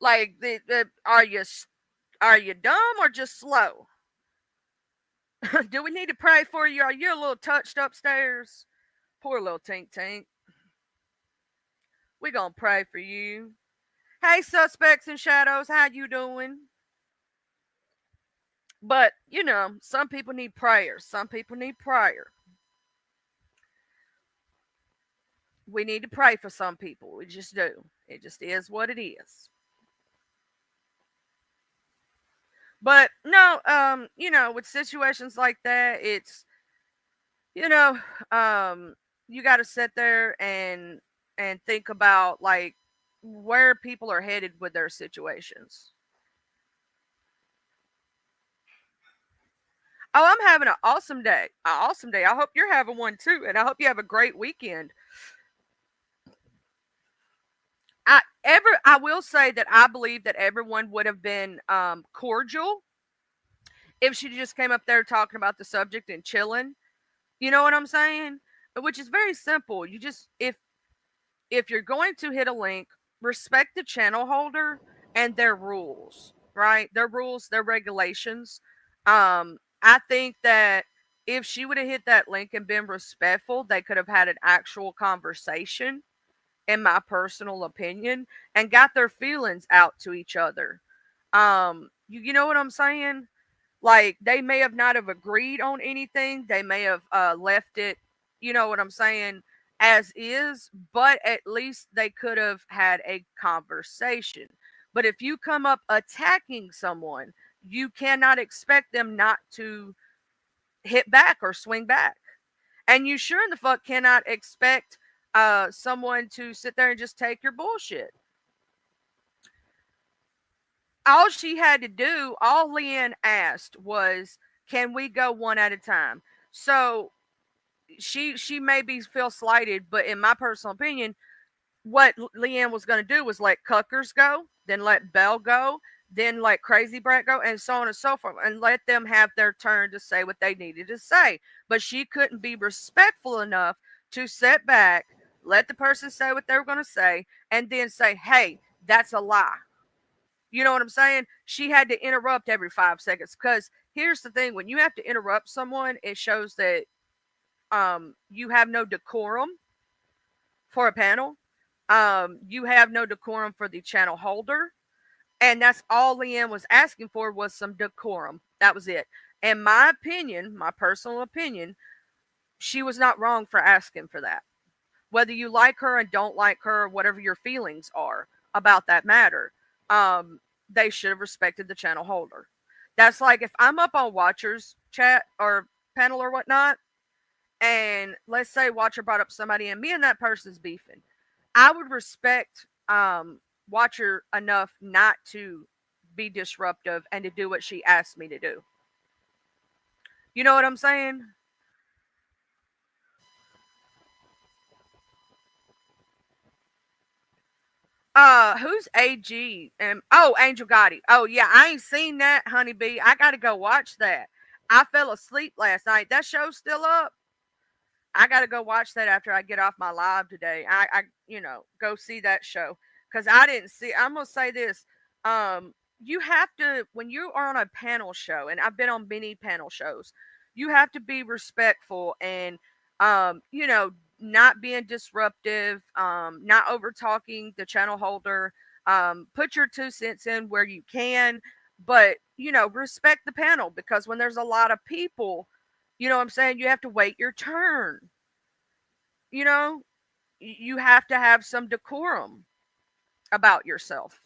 Like, are you dumb or just slow? Do we need to pray for you? Are you a little touched upstairs? Poor little Tink Tink. We gonna pray for you. Hey, suspects and shadows, how you doing? But some people need prayer. Some people need prayer. We need to pray for some people. We just do. It just is what it is. But no, with situations like that, it's you know, um, you got to sit there and think about like where people are headed with their situations. Oh, I'm having an awesome day. An awesome day. I hope you're having one too, and I hope you have a great weekend. I will say that I believe that everyone would have been cordial if she just came up there talking about the subject and chilling. You know what I'm saying? Which is very simple. You just if you're going to hit a link, respect the channel holder and their rules, right? Their rules, their regulations. I think that if she would have hit that link and been respectful, they could have had an actual conversation, in my personal opinion, and got their feelings out to each other. You know what I'm saying? Like they may have not have agreed on anything. They may have left it, you know what I'm saying, as is, but at least they could have had a conversation. But if you come up attacking someone, you cannot expect them not to hit back or swing back. And you sure in the fuck cannot expect someone to sit there and just take your bullshit. All she had to do, all Leanne asked was, "Can we go one at a time?" So she maybe feel slighted, but in my personal opinion, what Leanne was going to do was let Cuckers go, then let Belle go, then let Crazy Brat go, and so on and so forth, and let them have their turn to say what they needed to say. But she couldn't be respectful enough to sit back, let the person say what they were going to say, and then say, "Hey, that's a lie." You know what I'm saying? She had to interrupt every 5 seconds because here's the thing: when you have to interrupt someone, it shows that you have no decorum for a panel. You have no decorum for the channel holder, and that's all Leanne was asking for was some decorum. That was it. In my opinion, my personal opinion, she was not wrong for asking for that. Whether you like her and don't like her, whatever your feelings are about that matter, they should have respected the channel holder. That's like if I'm up on Watcher's chat or panel or whatnot, and let's say Watcher brought up somebody and me and that person's beefing, I would respect Watcher enough not to be disruptive and to do what she asked me to do. You know what I'm saying? Who's AG? And oh, Angel Gotti. Oh yeah, I ain't seen that, Honeybee. I gotta go watch that. I fell asleep last night. That show's still up. I gotta go watch that after I get off my live today. I go see that show because I didn't see. I'm gonna say this. Um, you have to when you are on a panel show, and I've been on many panel shows. You have to be respectful and not being disruptive, not over talking the channel holder. Put your 2 cents in where you can, but respect the panel because when there's a lot of people, you know what I'm saying, you have to wait your turn. You know, you have to have some decorum about yourself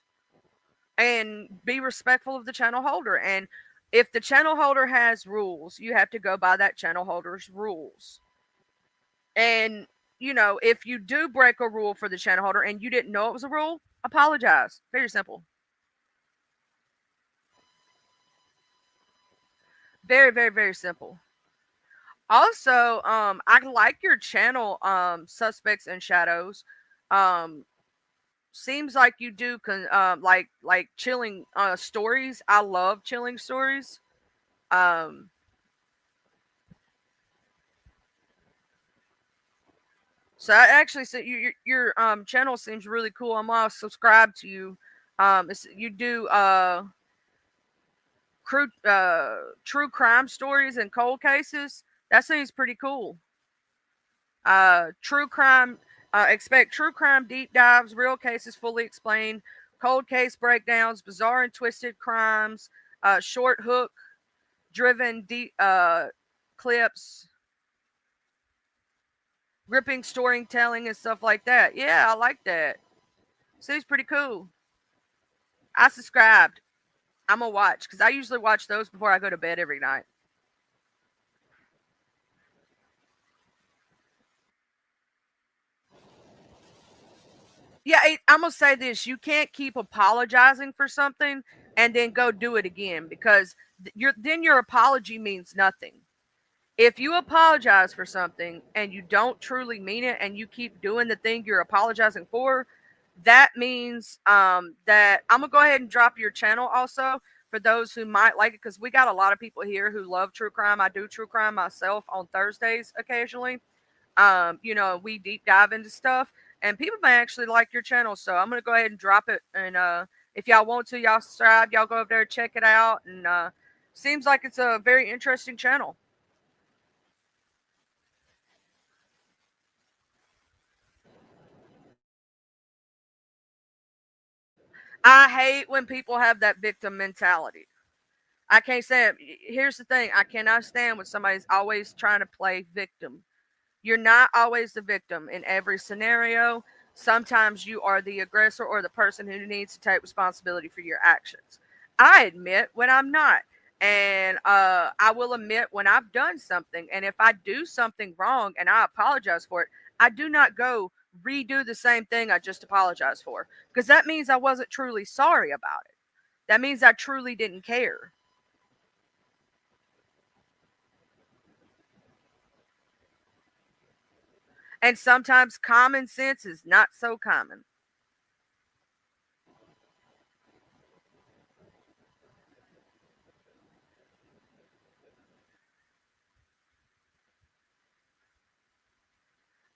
and be respectful of the channel holder. And if the channel holder has rules, you have to go by that channel holder's rules. And if you do break a rule for the channel holder and you didn't know it was a rule, apologize. Very simple. Very, very, very simple. Also, I like your channel, Suspects and Shadows. Um, Seems like you do like chilling stories. I love chilling stories. Um, so I actually said your channel seems really cool. I'm gonna subscribe to you. You do true crime stories and cold cases. That seems pretty cool. True crime. Expect true crime deep dives, real cases fully explained, cold case breakdowns, bizarre and twisted crimes, short hook driven deep clips, gripping storytelling and stuff like that. Yeah, I like that. Seems pretty cool. I subscribed. I'm gonna watch because I usually watch those before I go to bed every night. Yeah, I'm gonna say this: you can't keep apologizing for something and then go do it again because your apology means nothing. If you apologize for something and you don't truly mean it and you keep doing the thing you're apologizing for, that means that I'm gonna go ahead and drop your channel also for those who might like it because we got a lot of people here who love true crime. I do true crime myself on Thursdays occasionally. We deep dive into stuff and people may actually like your channel. So I'm gonna go ahead and drop it. And if y'all want to, y'all subscribe, y'all go over there, check it out. And seems like it's a very interesting channel. I hate when people have that victim mentality. I can't stand it. Here's the thing, I cannot stand when somebody's always trying to play victim. You're not always the victim in every scenario. Sometimes you are the aggressor or the person who needs to take responsibility for your actions. I admit when I'm not. And I will admit when I've done something. And if I do something wrong and I apologize for it, I do not go redo the same thing I just apologized for. Because that means I wasn't truly sorry about it. That means I truly didn't care. And sometimes common sense is not so common.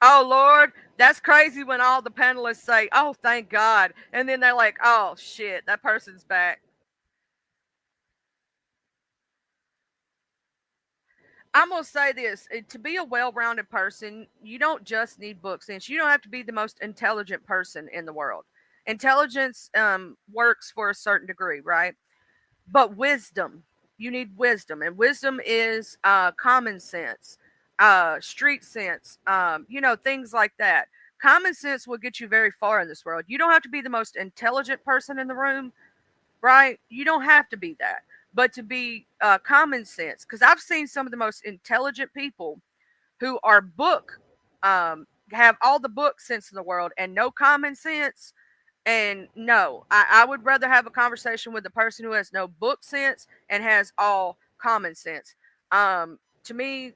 Oh Lord, that's crazy when all the panelists say, "Oh, thank God," and then they're like, "Oh shit, that person's back." I'm gonna say this: to be a well-rounded person, you don't just need book sense. You don't have to be the most intelligent person in the world. Intelligence works for a certain degree, right? But wisdom, you need wisdom, and wisdom is common sense, street sense, things like that. Common sense will get you very far in this world. You don't have to be the most intelligent person in the room, right? You don't have to be that, but to be common sense, because I've seen some of the most intelligent people who are have all the book sense in the world and no common sense. And no, I would rather have a conversation with the person who has no book sense and has all common sense. To me,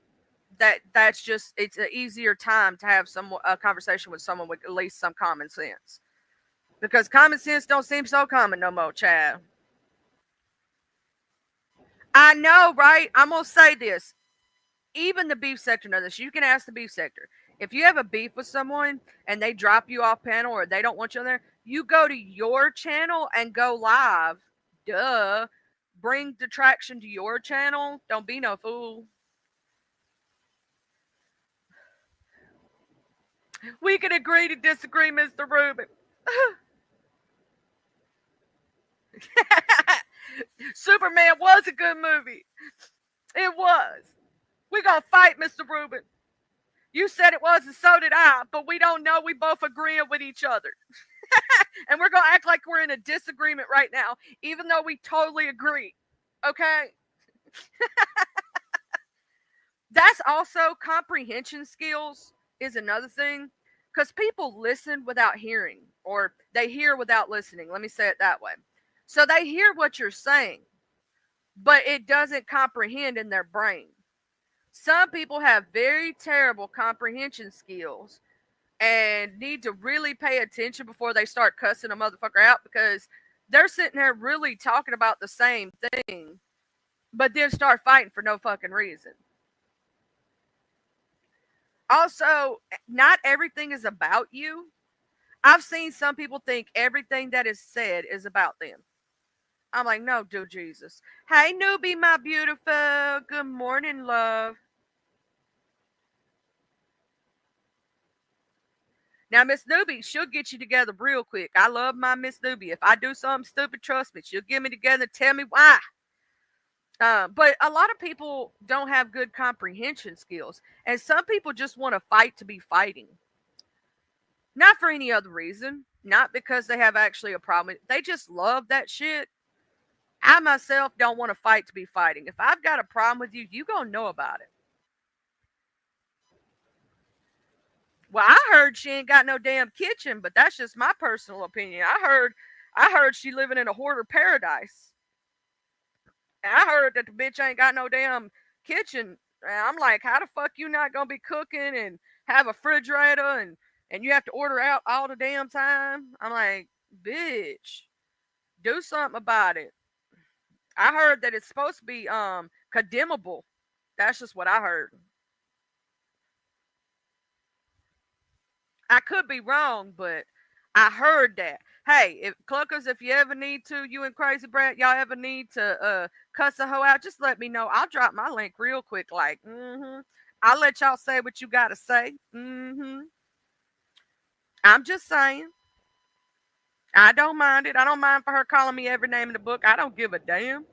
that's just it's an easier time to have some a conversation with someone with at least some common sense. Because common sense don't seem so common no more, Chad. I know, right? I'm gonna say this. Even the beef sector knows this. You can ask the beef sector. If you have a beef with someone and they drop you off panel or they don't want you on there, you go to your channel and go live. Duh. Bring detraction to your channel. Don't be no fool. We can agree to disagree, Mr. Rubin. Superman was a good movie. It was. We gonna fight, Mr. Rubin. You said it was, and so did I, but we don't know. We both agreeing with each other. And we're gonna act like we're in a disagreement right now, even though we totally agree. Okay? That's also comprehension skills is another thing. Because people listen without hearing, or they hear without listening. Let me say it that way. So they hear what you're saying, but it doesn't comprehend in their brain. Some people have very terrible comprehension skills and need to really pay attention before they start cussing a motherfucker out, because they're sitting there really talking about the same thing, but then start fighting for no fucking reason. Also, not everything is about you. I've seen some people think everything that is said is about them. I'm like, no, do Jesus. Hey, newbie, my beautiful. Good morning, love. Now, Miss Newbie, she'll get you together real quick. I love my Miss Newbie. If I do something stupid, trust me, she'll get me together and tell me why. But a lot of people don't have good comprehension skills. And some people just want to fight to be fighting. Not for any other reason. Not because they have actually a problem. They just love that shit. I myself don't want to fight to be fighting. If I've got a problem with you, you gonna know about it. Well, I heard she ain't got no damn kitchen, but that's just my personal opinion. I heard she living in a hoarder paradise. And I heard that the bitch ain't got no damn kitchen. And I'm like, how the fuck you not gonna be cooking and have a refrigerator and you have to order out all the damn time? I'm like, bitch, do something about it. I heard that it's supposed to be condemnable. That's just what I heard. I could be wrong, but I heard that. Hey, if Cluckers, if you ever need to, you and Crazy Brat, y'all ever need to cuss a hoe out, just let me know. I'll drop my link real quick. Like, I'll let y'all say what you gotta say. I'm just saying. I don't mind it. I don't mind for her calling me every name in the book. I don't give a damn.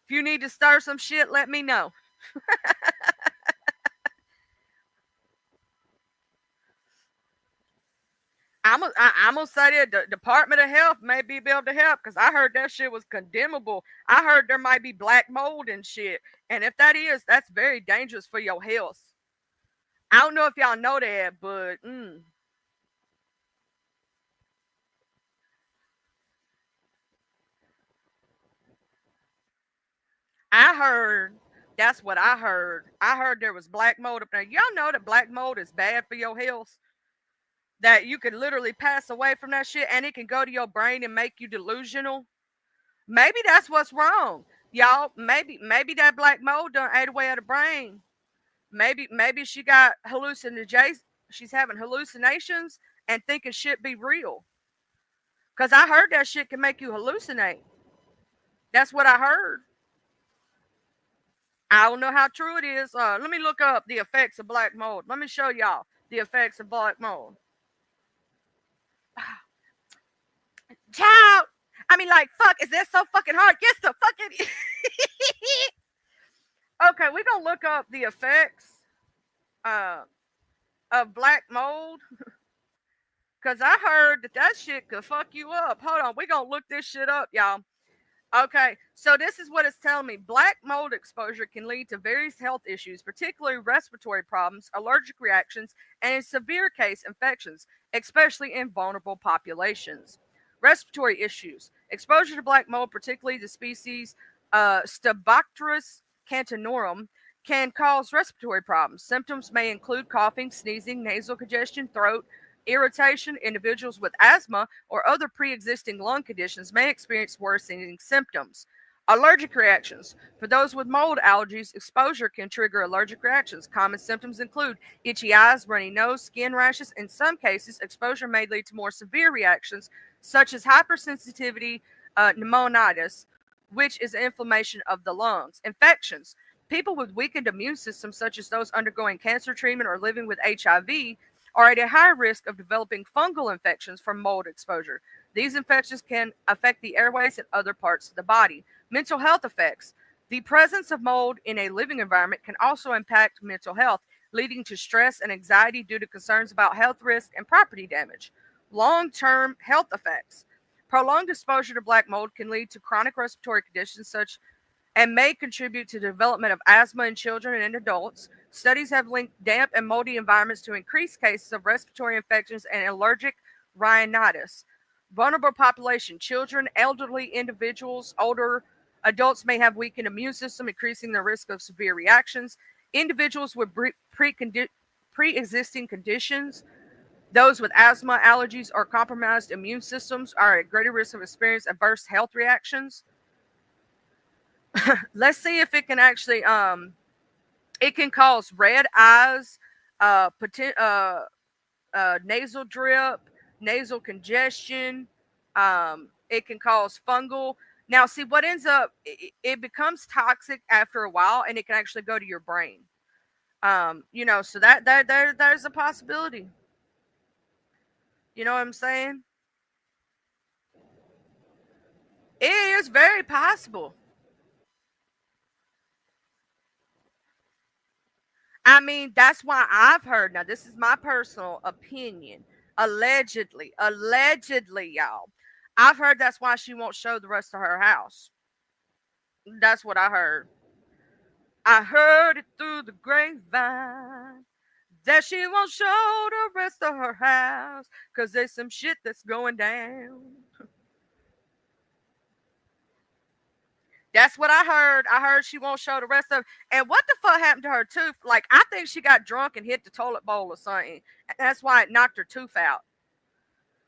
If you need to stir some shit, let me know. I'm gonna say that the Department of Health may be able to help, because I heard that shit was condemnable. I heard there might be black mold and shit, and if that is, that's very dangerous for your health. I don't know if y'all know that, but I heard that's what I heard. I heard there was black mold up there. Y'all know that black mold is bad for your health. That you could literally pass away from that shit, and it can go to your brain and make you delusional. Maybe that's what's wrong, y'all. Maybe that black mold done ate away at her brain. Maybe she got hallucinations. She's having hallucinations and thinking shit be real. Cause I heard that shit can make you hallucinate. That's what I heard. I don't know how true it is. Let me look up the effects of black mold. Let me show y'all the effects of black mold. Child, I mean, like, fuck, is that so fucking hard? Yes, the fucking. Okay, we're gonna look up the effects uh, of black mold. Cause I heard that shit could fuck you up. Hold on, we're gonna look this shit up, y'all. Okay, so this is what it's telling me. Black mold exposure can lead to various health issues, particularly respiratory problems, allergic reactions, and in severe case infections, especially in vulnerable populations. Respiratory issues. Exposure to black mold, particularly the species Staphylococcus cantinorum, can cause respiratory problems. Symptoms may include coughing, sneezing, nasal congestion, throat irritation. Individuals with asthma or other pre existing lung conditions may experience worsening symptoms. Allergic reactions. For those with mold allergies, exposure can trigger allergic reactions. Common symptoms include itchy eyes, runny nose, skin rashes. In some cases, exposure may lead to more severe reactions, such as hypersensitivity pneumonitis, which is inflammation of the lungs. Infections. People with weakened immune systems, such as those undergoing cancer treatment or living with HIV, are at a higher risk of developing fungal infections from mold exposure. These infections can affect the airways and other parts of the body. Mental health effects. The presence of mold in a living environment can also impact mental health, leading to stress and anxiety due to concerns about health risk and property damage. Long term health effects. Prolonged exposure to black mold can lead to chronic respiratory conditions such and may contribute to the development of asthma in children and in adults. Studies have linked damp and moldy environments to increased cases of respiratory infections and allergic rhinitis. Vulnerable population, children, elderly individuals, older adults may have weakened immune system, increasing the risk of severe reactions. Individuals with pre-existing conditions, those with asthma, allergies, or compromised immune systems are at greater risk of experiencing adverse health reactions. Let's see if it can actually it can cause red eyes, nasal drip, nasal congestion. It can cause fungal. Now, see what ends up, it becomes toxic after a while, and it can actually go to your brain. So there's a possibility. You know what I'm saying? It is very possible. I mean, that's why I've heard. Now, this is my personal opinion. Allegedly, y'all. I've heard that's why she won't show the rest of her house. That's what I heard. I heard it through the grapevine that she won't show the rest of her house because there's some shit that's going down. That's what I heard. I heard she won't show the rest of. And what the fuck happened to her tooth? Like, I think she got drunk and hit the toilet bowl or something. And that's why it knocked her tooth out.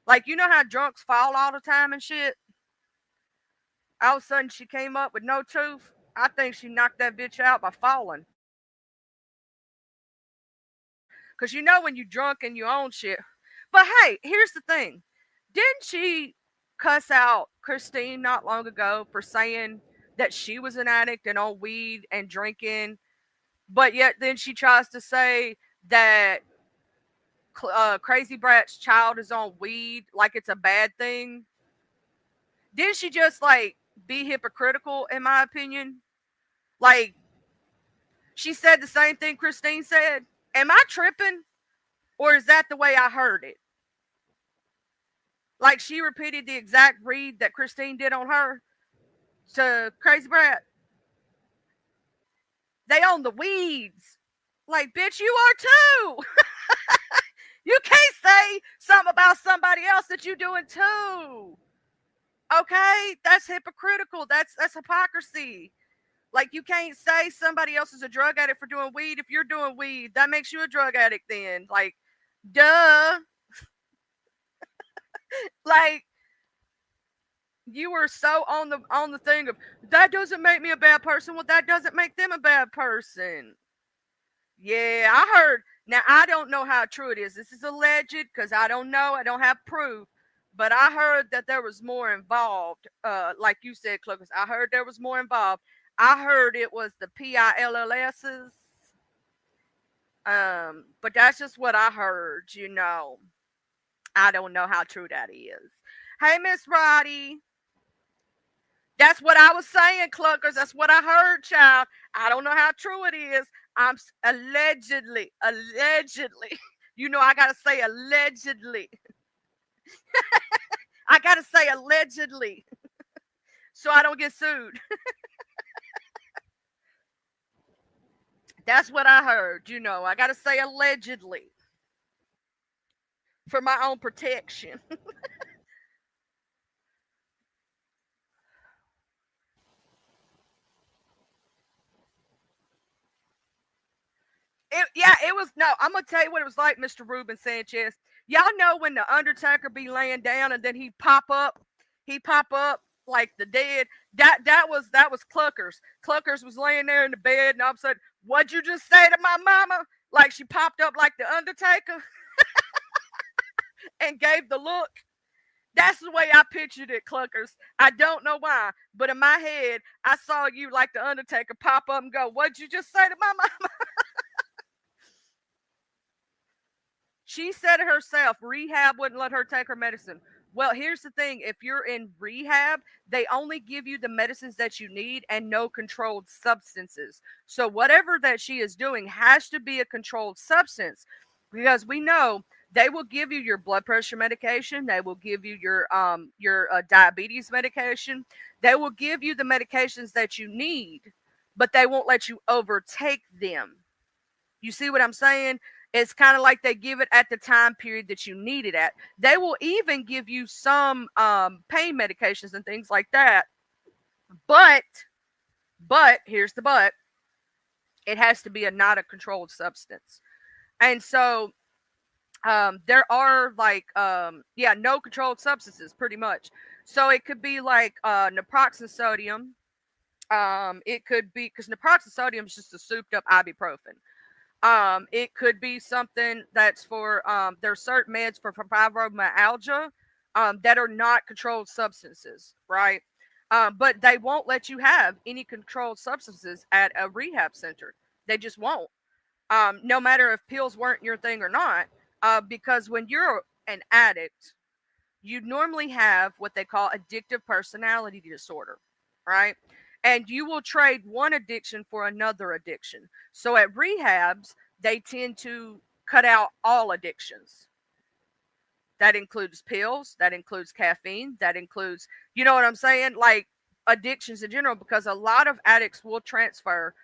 Like, you know how drunks fall all the time and shit? All of a sudden, she came up with no tooth. I think she knocked that bitch out by falling. Because you know when you drunk and you own shit. But hey, here's the thing. Didn't she cuss out Christine not long ago for saying that she was an addict and on weed and drinking? But yet then she tries to say that Crazy Brat's child is on weed like it's a bad thing. Didn't she just like be hypocritical in my opinion? Like, she said the same thing Christine said. Am I tripping? Or is that the way I heard it? Like, she repeated the exact read that Christine did on her to Crazy Brat. They own the weeds. Like, bitch, you are too. You can't say something about somebody else that you doing too. Okay? That's hypocritical. That's hypocrisy. Like, you can't say somebody else is a drug addict for doing weed if you're doing weed. That makes you a drug addict then. Like, duh. Like, you were so on the thing of that doesn't make me a bad person. Well, that doesn't make them a bad person. Yeah, I heard. Now I don't know how true it is. This is alleged because I don't know. I don't have proof. But I heard that there was more involved. Like you said, Cluckers, I heard there was more involved. I heard it was the PILLSs. But that's just what I heard. I don't know how true that is. Hey, Miss Roddy. That's what I was saying, Cluckers. That's what I heard, child. I don't know how true it is. I'm allegedly. I gotta say allegedly. I gotta say allegedly, so I don't get sued. That's what I heard. I gotta say allegedly for my own protection. It was no. I'm gonna tell you what it was like, Mr. Ruben Sanchez. Y'all know when the Undertaker be laying down and then he pop up like the dead. That was Cluckers. Cluckers was laying there in the bed, and all of a sudden, what'd you just say to my mama? Like she popped up like the Undertaker and gave the look. That's the way I pictured it, Cluckers. I don't know why, but in my head, I saw you like the Undertaker pop up and go, "What'd you just say to my mama?" She said it herself, rehab wouldn't let her take her medicine. Well, here's the thing, if you're in rehab, they only give you the medicines that you need and no controlled substances. So whatever that she is doing has to be a controlled substance, because we know they will give you your blood pressure medication, they will give you your diabetes medication, they will give you the medications that you need, but they won't let you overtake them. You see what I'm saying? It's kind of like they give it at the time period that you need it at. They will even give you some pain medications and things like that. But, here's the but, it has to be a not a controlled substance. And so there are like, yeah, no controlled substances pretty much. So it could be like naproxen sodium. It could be, because naproxen sodium is just a souped up ibuprofen. It could be something that's for there's certain meds for fibromyalgia that are not controlled substances, right? But they won't let you have any controlled substances at a rehab center. They just won't. No matter if pills weren't your thing or not, because when you're an addict, you normally have what they call addictive personality disorder, right? And you will trade one addiction for another addiction. So at rehabs, they tend to cut out all addictions. That includes pills, that includes caffeine, that includes, you know what I'm saying? Like addictions in general, because a lot of addicts will transfer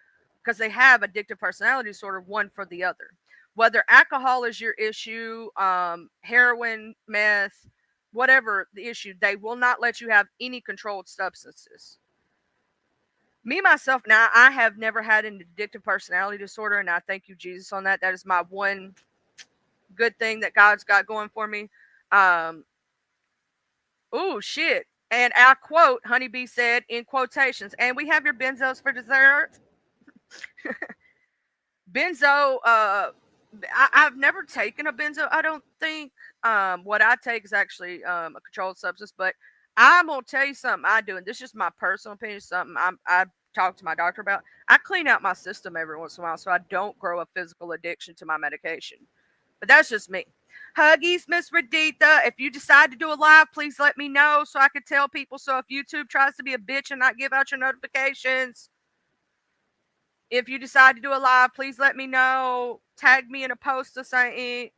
because they have addictive personality disorder one for the other. Whether alcohol is your issue, heroin, meth, whatever the issue, they will not let you have any controlled substances. Me myself, now I have never had an addictive personality disorder, and I thank you Jesus on that. That is my one good thing that God's got going for me. Um, oh shit! And our quote, Honeybee said in quotations, and we have your benzos for dessert. Benzo, I've never taken a benzo. I don't think. What I take is actually a controlled substance, but I'm gonna tell you something I do, and this is just my personal opinion. Something I talk to my doctor about. I clean out my system every once in a while, so I don't grow a physical addiction to my medication. But that's just me. Huggies, Miss Raditha. If you decide to do a live, please let me know so I can tell people. So if YouTube tries to be a bitch and not give out your notifications, if you decide to do a live, please let me know. Tag me in a post or something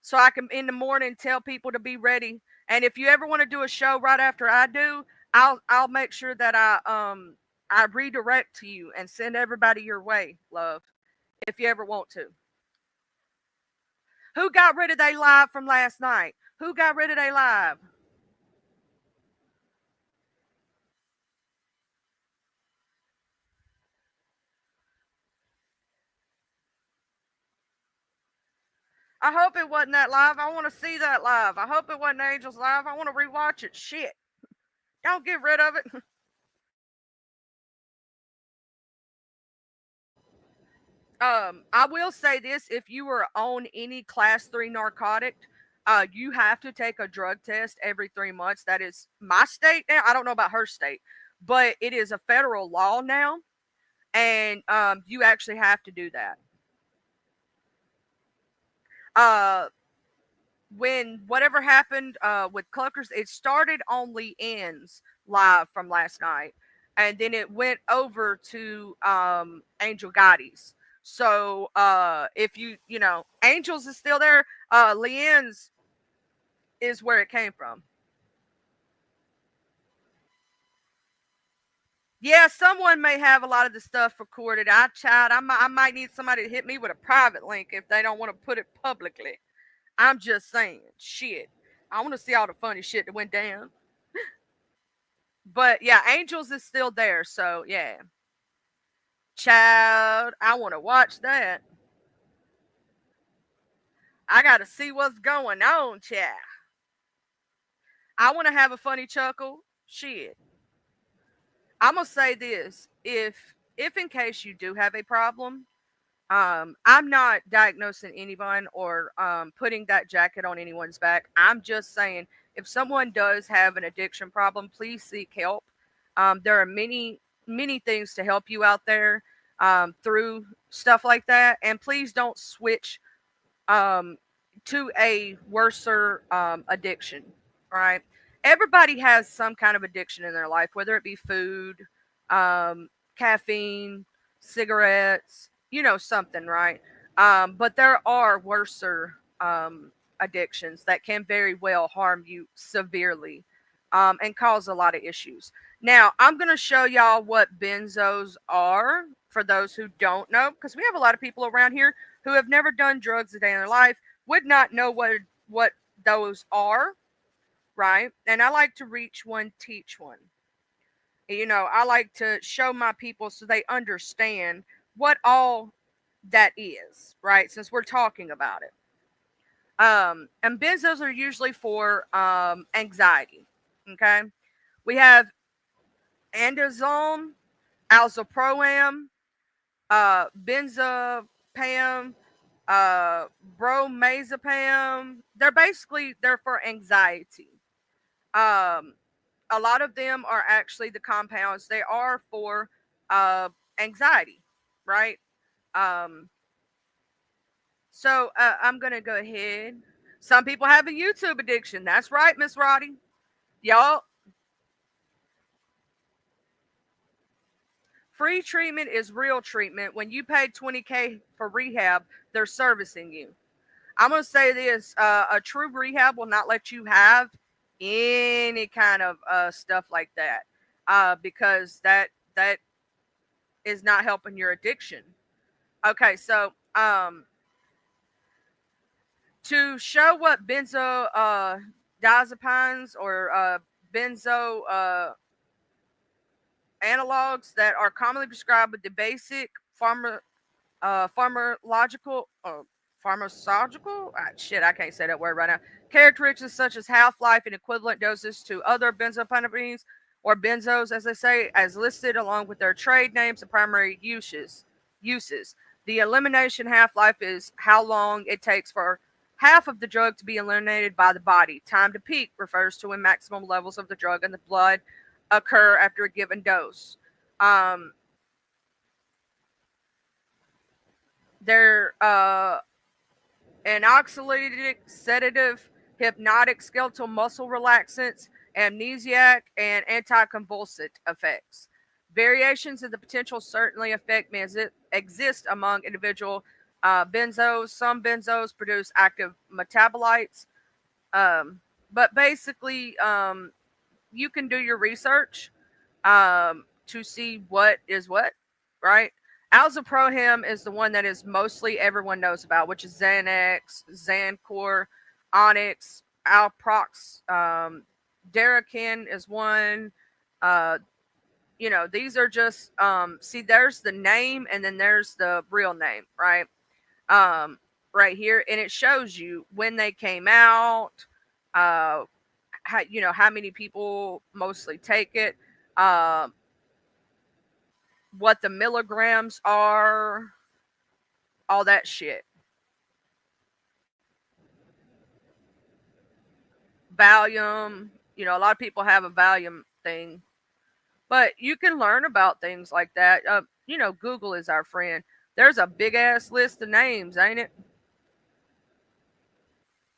so I can in the morning tell people to be ready. And if you ever want to do a show right after I do, I'll make sure that I redirect to you and send everybody your way, love. If you ever want to. Who got rid of they live from last night? Who got rid of they live? I hope it wasn't that live. I want to see that live. I hope it wasn't Angel's live. I want to rewatch it. Shit. Don't get rid of it. I will say this: if you are on any class 3 narcotic, you have to take a drug test every 3 months. That is my state now. I don't know about her state, but it is a federal law now, and you actually have to do that. Uh, when whatever happened with Cluckers, it started on Lee Ends live from last night, and then it went over to Angel Gotti's. So if you know Angels is still there, Lee Ends is where it came from. Yeah, someone may have a lot of the stuff recorded. I might need somebody to hit me with a private link if they don't want to put it publicly. I'm just saying, shit. I want to see all the funny shit that went down. But yeah, Angels is still there, so yeah. Child, I want to watch that. I got to see what's going on, child. I want to have a funny chuckle. Shit. I'm gonna say this: if in case you do have a problem, I'm not diagnosing anyone or putting that jacket on anyone's back. I'm just saying if someone does have an addiction problem, please seek help. There are many things to help you out there through stuff like that, and please don't switch um, to a worser addiction, right? Everybody has some kind of addiction in their life, whether it be food, um, caffeine, cigarettes, something, right? But there are worser addictions that can very well harm you severely and cause a lot of issues. Now, I'm going to show y'all what benzos are for those who don't know, because we have a lot of people around here who have never done drugs a day in their life, would not know what those are, right? And I like to reach one, teach one. I like to show my people so they understand what all that is, right? Since we're talking about it. And benzos are usually for anxiety. Okay. We have andazole, alzaproam, benzapam, uh, bromazepam. They're for anxiety. Um, a lot of them are actually the compounds. They are for uh, anxiety, right? Um, so I'm gonna go ahead. Some people have a YouTube addiction. That's right, Miss Roddy. Y'all, free treatment is real treatment. When you paid 20K for rehab, they're servicing you. I'm gonna say this: a true rehab will not let you have any kind of stuff like that, because that is not helping your addiction. Okay, so to show what benzo diazepines or benzo analogs that are commonly prescribed with the basic pharmacological pharmacological shit, I can't say that word right now. Characteristics such as half-life and equivalent doses to other benzodiazepines or benzos, as they say, as listed along with their trade names and primary uses. The elimination half-life is how long it takes for half of the drug to be eliminated by the body. Time to peak refers to when maximum levels of the drug in the blood occur after a given dose. Um, they're an oxylytic, sedative, hypnotic, skeletal muscle relaxants, amnesiac, and anticonvulsant effects. Variations of the potential certainly effect may exist among individual benzos. Some benzos produce active metabolites, um, but basically, you can do your research to see what is what, right? Alzaprohim is the one that is mostly everyone knows about, which is Xanax, Xancor, Onyx, Alprox, Darakin is one. Uh, these are just see, there's the name and then there's the real name, right? Um, right here, and it shows you when they came out, uh, how many people mostly take it. Um, what the milligrams are, all that shit. Valium, a lot of people have a Valium thing, but you can learn about things like that. Google is our friend. There's a big ass list of names, ain't it?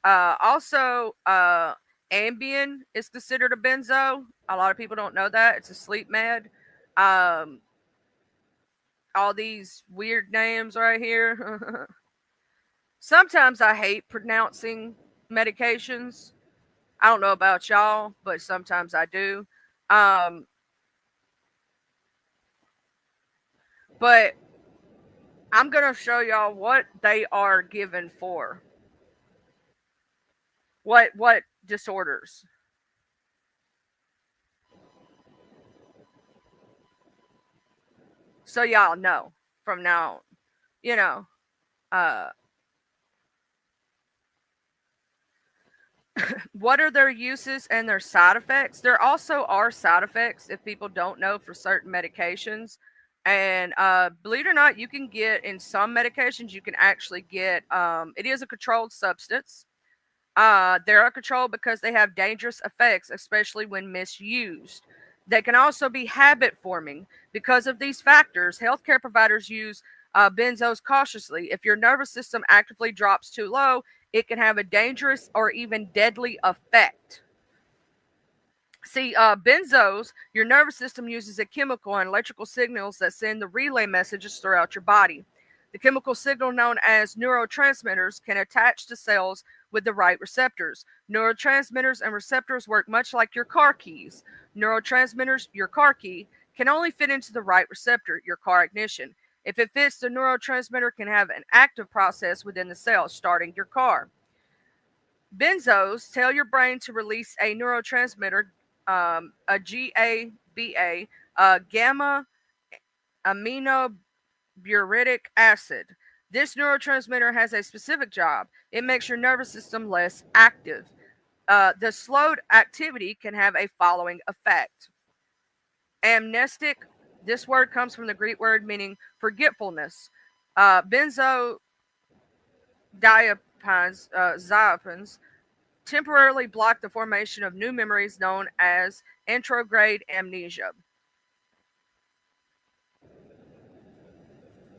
Also, Ambien is considered a benzo. A lot of people don't know that. It's a sleep med. Um, all these weird names right here. Sometimes I hate pronouncing medications. I don't know about y'all, but sometimes I do. Um, but I'm gonna show y'all what they are given for. What disorders? So y'all know from now on. You know, uh, What are their uses and their side effects? There also are side effects if people don't know for certain medications. And believe it or not, you can get in some medications, you can actually get, it is a controlled substance. They are controlled because they have dangerous effects, especially when misused. They can also be habit forming. Because of these factors, healthcare providers use benzos cautiously. If your nervous system actively drops too low, it can have a dangerous or even deadly effect. See, benzos, your nervous system uses a chemical and electrical signals that send the relay messages throughout your body. The chemical signal known as neurotransmitters can attach to cells with the right receptors. Neurotransmitters and receptors work much like your car keys. Neurotransmitters, your car key, can only fit into the right receptor, your car ignition. If it fits, the neurotransmitter can have an active process within the cell, starting your car. Benzos tell your brain to release a neurotransmitter, a GABA, gamma aminobutyric acid. This neurotransmitter has a specific job. It makes your nervous system less active. The slowed activity can have a following effect. Amnestic, this word comes from the Greek word meaning forgetfulness. Benzodiazepines, diazepines temporarily block the formation of new memories known as anterograde amnesia.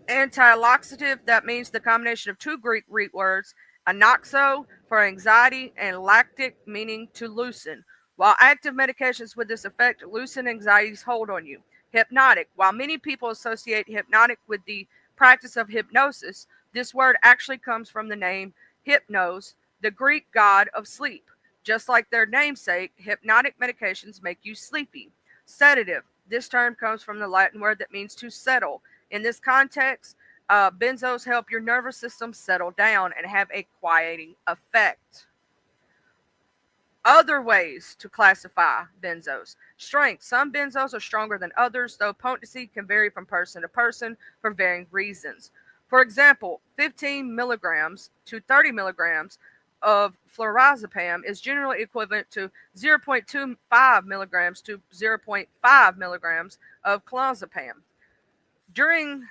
Antiloxative, that means the combination of two Greek root words, anoxo for anxiety and lactic meaning to loosen. While active medications with this effect loosen anxiety's hold on you. Hypnotic, while many people associate hypnotic with the practice of hypnosis, this word actually comes from the name hypnos, the Greek god of sleep. Just like their namesake, hypnotic medications make you sleepy. Sedative, this term comes from the Latin word that means to settle. In this context, benzos help your nervous system settle down and have a quieting effect. Other ways to classify benzos. Strength. Some benzos are stronger than others, though potency can vary from person to person for varying reasons. For example, 15 milligrams to 30 milligrams of flurazepam is generally equivalent to 0.25 milligrams to zero point 0.5 milligrams of clozapam. During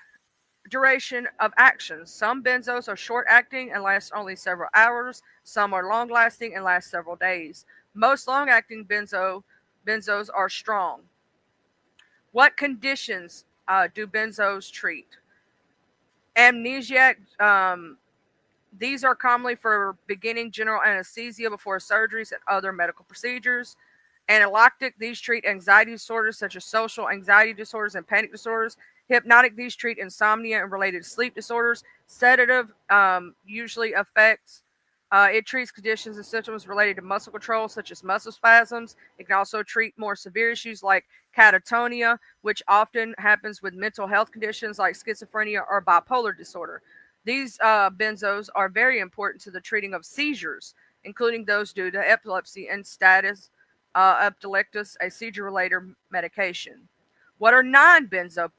duration of action. Some benzos are short acting and last only several hours. Some are long lasting and last several days. Most long acting benzos are strong. What conditions do benzos treat? Amnesiac. These are commonly for beginning general anesthesia before surgeries and other medical procedures. Analectic, these treat anxiety disorders such as social anxiety disorders and panic disorders. Hypnotic, these treat insomnia and related sleep disorders. Sedative usually affects, it treats conditions and symptoms related to muscle control, such as muscle spasms. It can also treat more severe issues like catatonia, which often happens with mental health conditions like schizophrenia or bipolar disorder. These benzos are very important to the treating of seizures, including those due to epilepsy and status epilepticus, a seizure-related medication. What are non-benzodiazepines?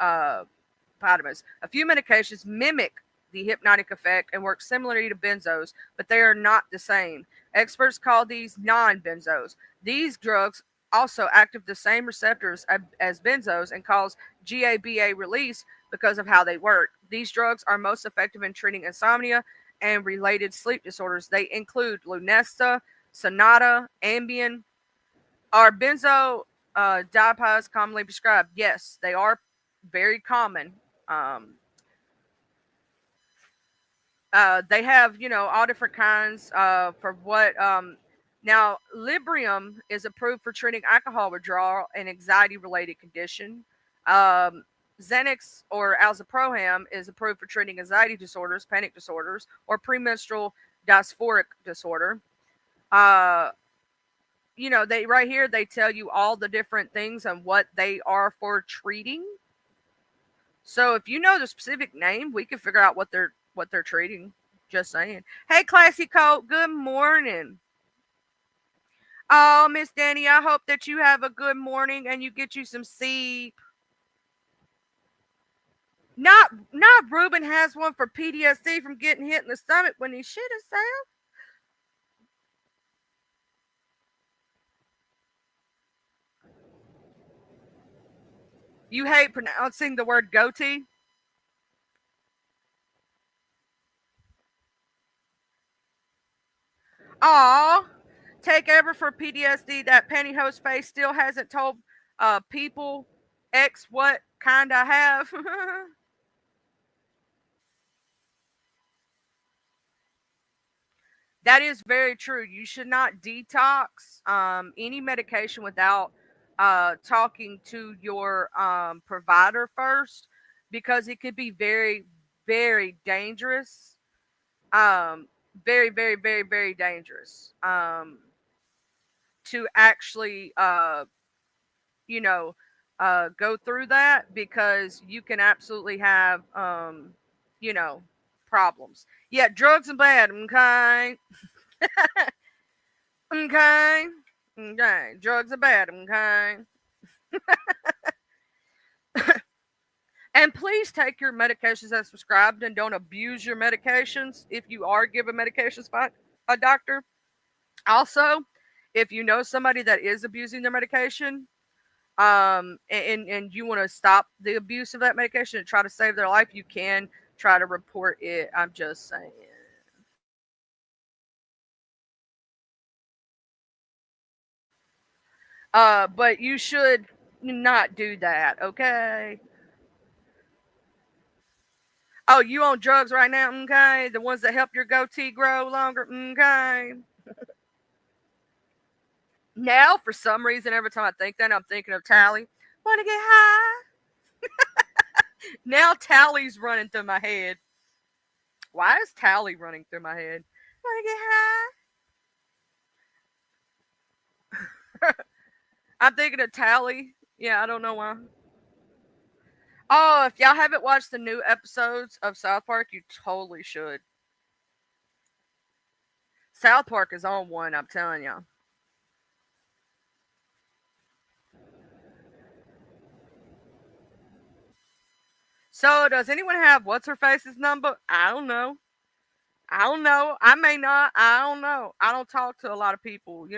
A few medications mimic the hypnotic effect and work similarly to benzos, but they are not the same. Experts call these non-benzos. These drugs also activate the same receptors as benzos and cause GABA release because of how they work. These drugs are most effective in treating insomnia and related sleep disorders. They include Lunesta, Sonata, Ambien. Are benzodiazepines commonly prescribed? Yes, they are very common. Um, they have, all different kinds for what. Now, Librium is approved for treating alcohol withdrawal and anxiety related condition. Um, Xanax or alzaproham is approved for treating anxiety disorders, panic disorders, or premenstrual dysphoric disorder. Uh, they right here they tell you all the different things and what they are for treating. So if you know the specific name, we can figure out what they're treating. Just saying. Hey, Classy Coat, good morning. Oh, Miss Danny, I hope that you have a good morning and you get you some sleep. Not Ruben has one for PTSD from getting hit in the stomach when he shit himself. You hate pronouncing the word goatee? Aw. Take ever for PTSD that pantyhose face still hasn't told people X what kind I have. That is very true. You should not detox any medication without talking to your provider first because it could be very, very dangerous. Um, very, very, very, very dangerous to actually, you know, go through that because you can absolutely have, you know, problems. Yeah, drugs are bad, okay? Okay. Okay. Drugs are bad, okay? And please take your medications as prescribed and don't abuse your medications if you are given medications by a doctor. Also, if you know somebody that is abusing their medication, and you want to stop the abuse of that medication and try to save their life, you can try to report it. I'm just saying. But you should not do that, okay? Oh, you on drugs right now? Okay. The ones that help your goatee grow longer? Okay. Now, for some reason, every time I think that, I'm thinking of Tally. Want to get high? Now Tally's running through my head. Why is Tally running through my head? Want to get high? I'm thinking of Tally. Yeah, I don't know why. Oh, if y'all haven't watched the new episodes of South Park, you totally should. South Park is on one, I'm telling y'all. So, does anyone have what's her face's number? I don't know. I don't know. I may not. I don't know. I don't talk to a lot of people.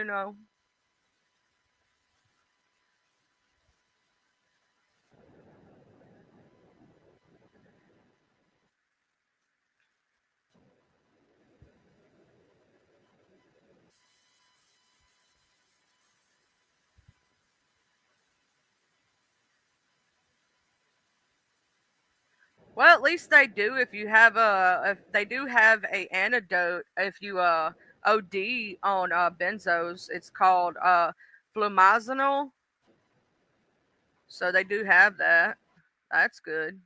Well, at least they do. If they do have a antidote, if you OD on benzos, it's called flumazenol. So they do have that. That's good.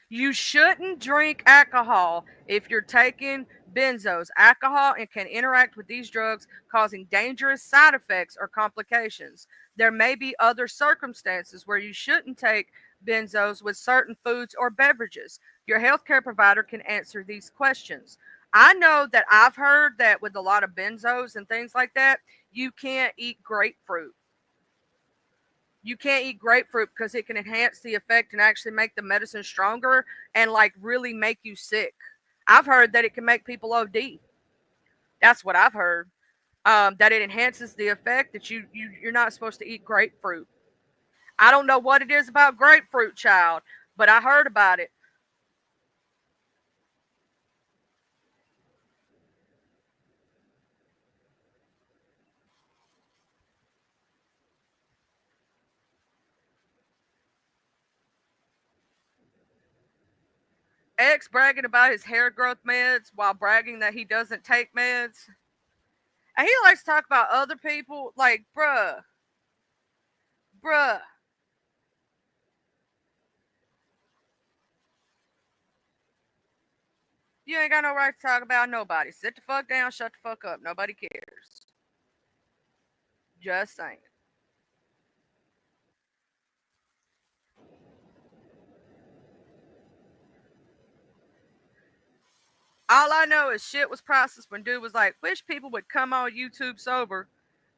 You shouldn't drink alcohol if you're taking benzos. Alcohol and can interact with these drugs, causing dangerous side effects or complications. There may be other circumstances where you shouldn't take benzos with certain foods or beverages. Your healthcare provider can answer these questions. I know that I've heard that with a lot of benzos and things like that, you can't eat grapefruit. You can't eat grapefruit because it can enhance the effect and actually make the medicine stronger and like really make you sick. I've heard that it can make people OD. That's what I've heard. That it enhances the effect that you're not supposed to eat grapefruit. I don't know what it is about grapefruit, child, but I heard about it. X bragging about his hair growth meds while bragging that he doesn't take meds. And he likes to talk about other people. Like, bruh, you ain't got no right to talk about nobody. Sit the fuck down, shut the fuck up. Nobody cares. Just saying. All I know is shit was priceless when dude was like, "Wish people would come on YouTube sober."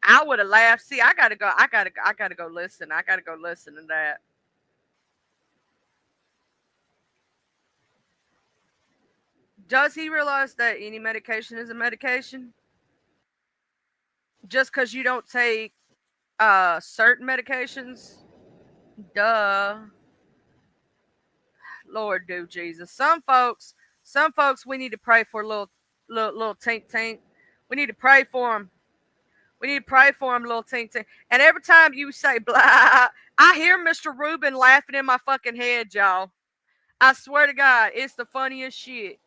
I would have laughed. See, I gotta go. I gotta go listen. I gotta go listen to that. Does he realize that any medication is a medication? Just because you don't take Certain medications. Duh. Lord do Jesus. Some folks we need to pray for a little tink tink. We need to pray for them. We need to pray for him, little tink tink. And every time you say blah, I hear Mr. Rubin laughing in my fucking head, y'all. I swear to God, it's the funniest shit.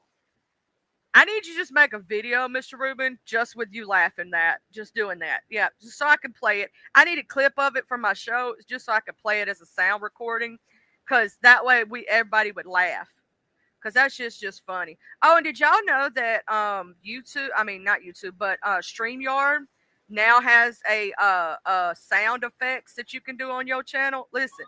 I need you to just make a video, Mr. Rubin, just with you laughing that, just doing that. Yeah, just so I can play it. I need a clip of it from my show, just so I can play it as a sound recording, because that way everybody would laugh. Because that's just funny. Oh, and did y'all know that YouTube? I mean, not YouTube, but Streamyard now has a sound effects that you can do on your channel. Listen.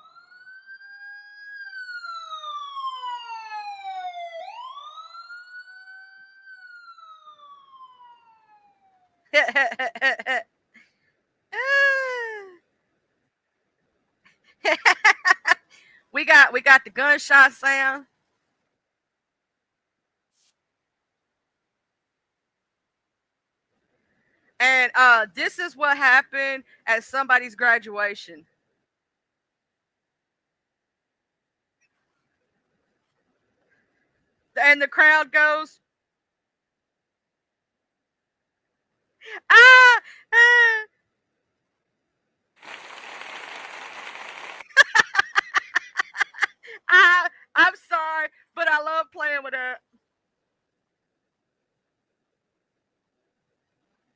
we got the gunshot sound. And this is what happened at somebody's graduation. And the crowd goes, ah, ah. I'm sorry, but I love playing with it.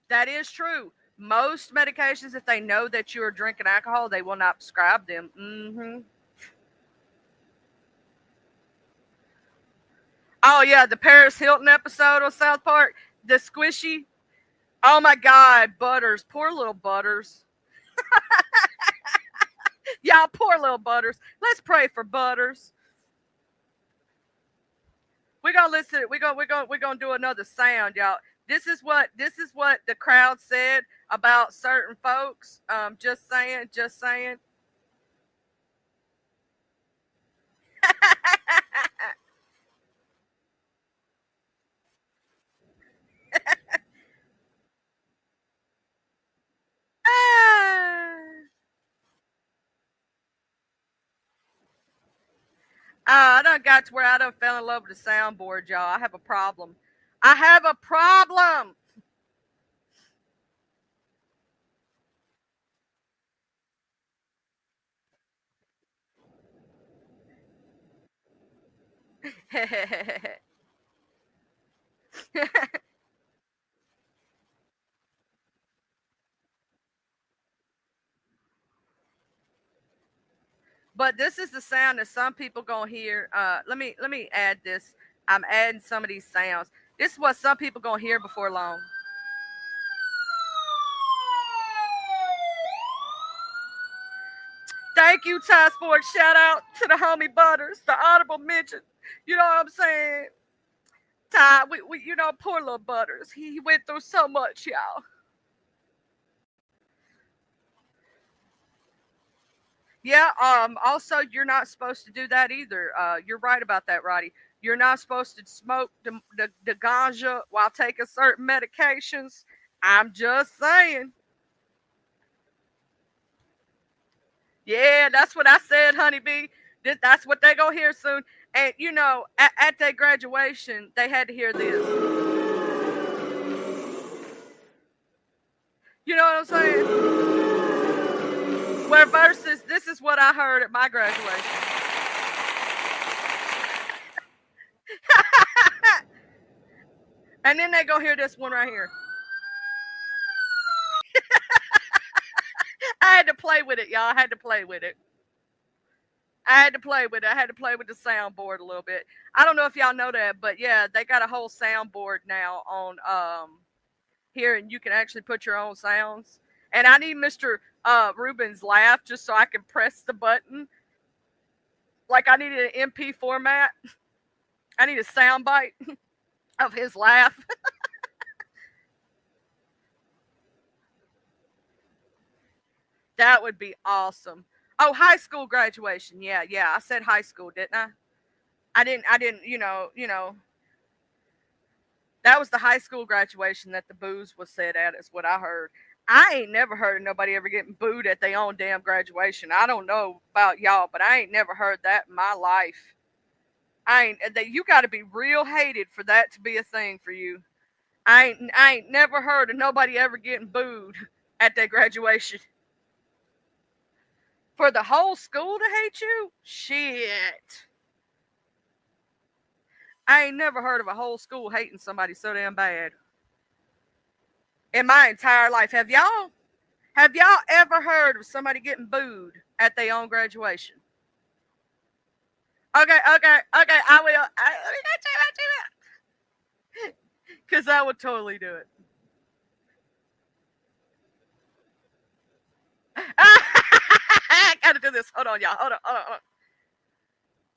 That is true. Most medications, if they know that you are drinking alcohol, they will not prescribe them. Mm-hmm. Oh yeah, the Paris Hilton episode of South Park, the squishy. Oh my God, Butters, poor little Butters. Y'all, poor little Butters. Let's pray for Butters. We're gonna listen. We're gonna do another sound, y'all. This is what the crowd said about certain folks. Just saying, just saying. Ah. I done got to where I done fell in love with the soundboard, y'all. I have a problem. I have a problem. But this is the sound that some people gonna hear. Let me add this. I'm adding some of these sounds. This is what some people gonna hear before long. Thank you, Ty Sports. Shout out to the homie Butters, the honorable mention. You know what I'm saying? Ty, poor little Butters. He went through so much, y'all. Yeah. Also, you're not supposed to do that either. You're right about that, Roddy. You're not supposed to smoke the ganja while taking certain medications. I'm just saying. Yeah, that's what I said, honeybee. That's what they gonna hear soon. And at their graduation, they had to hear this. You know what I'm saying? Where versus this is what I heard at my graduation. And then they go hear this one right here. I had to play with it, y'all. I had to play with it. I had to play with it. I had to play with the soundboard a little bit. I don't know if y'all know that, but yeah, they got a whole soundboard now on here, and you can actually put your own sounds. And I need Mr. Rubin's laugh just so I can press the button. Like I needed an MP format. I need a sound bite of his laugh. That would be awesome. Oh, high school graduation. Yeah, yeah. I said high school, didn't I? I didn't, that was the high school graduation that the booze was said at, is what I heard. I ain't never heard of nobody ever getting booed at their own damn graduation. I don't know about y'all, but I ain't never heard that in my life. I ain't that you got to be real hated for that to be a thing for you. I ain't never heard of nobody ever getting booed at their graduation. For the whole school to hate you? Shit. I ain't never heard of a whole school hating somebody so damn bad in my entire life. Have y'all ever heard of somebody getting booed at their own graduation? Okay, okay, okay. I will. Let me because I would totally do it. I gotta do this. Hold on, y'all.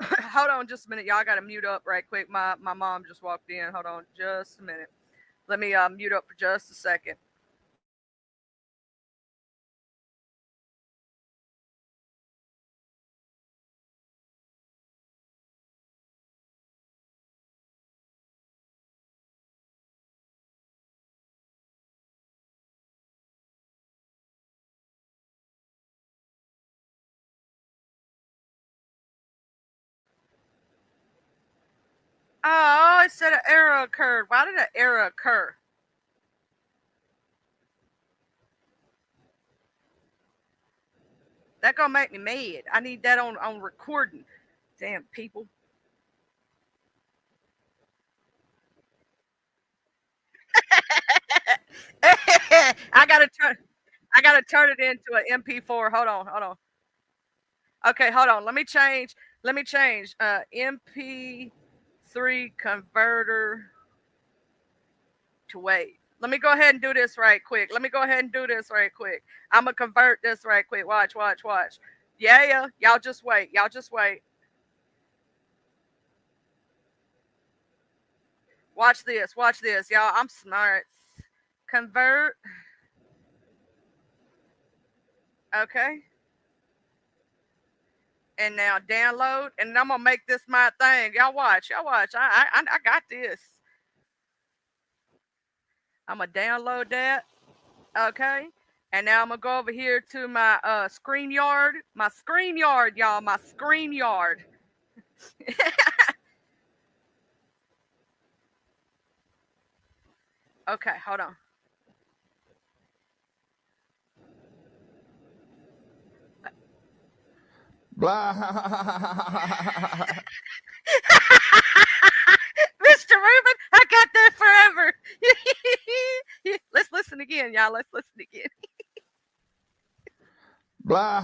Hold on, just a minute, y'all. I gotta mute up right quick. My mom just walked in. Hold on, just a minute. Let me mute up for just a second. Oh, it said an error occurred. Why did an error occur? That gonna make me mad. I need that on recording. Damn people. I gotta turn. I gotta turn it into an MP4. Hold on, hold on. Okay, hold on. Let me change. Let me change. MP3 converter to wave. Let me go ahead and do this right quick. Let me go ahead and do this right quick. I'm gonna convert this right quick. Watch, watch, watch. Yeah, yeah. Y'all just wait. Y'all just wait. Watch this. Watch this, y'all. I'm smart. Convert. Okay. And now download. And I'm gonna make this my thing. Y'all watch. Y'all watch. I got this. I'm gonna download that. Okay. And now I'm gonna go over here to my screen yard. My screen yard, y'all. My screen yard. Okay, hold on. Blah. Mr. Rubin, I got that forever. Let's listen again, y'all. Let's listen again. Blah.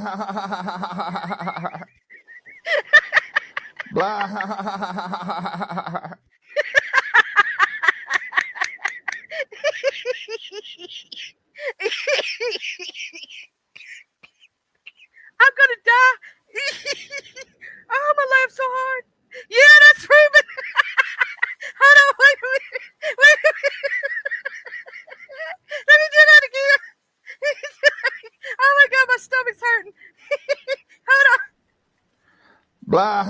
Blah. I'm gonna die. Oh, I'm gonna laugh so hard. Yeah, that's Reuben. Hold on, wait. Let me do that again. Oh my god, my stomach's hurting. Hold on. Blah.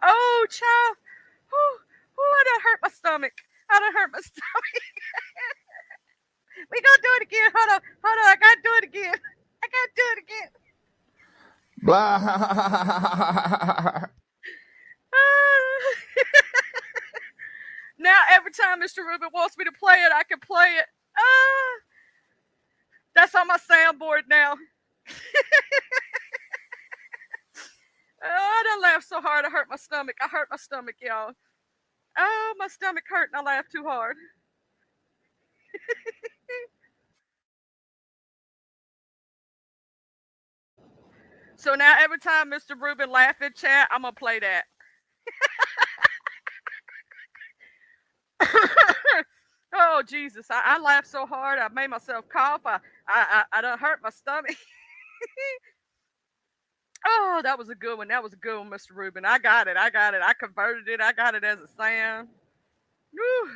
Oh, child. I done hurt my stomach. I done hurt my stomach. We gonna do it again. Hold on. I gotta do it again. I gotta do it again. Blah. Now every time Mr. Rubin wants me to play it, I can play it. That's on my soundboard now. Oh, I done laughed so hard I hurt my stomach. I hurt my stomach, y'all. Oh, my stomach hurt and I laughed too hard. So now every time Mr. Rubin laugh in chat, I'm gonna play that. Oh Jesus! I laughed so hard I made myself cough. I done hurt my stomach. Oh, that was a good one. That was a good one, Mr. Rubin. I got it. I got it. I converted it. I got it as a sound. Whew.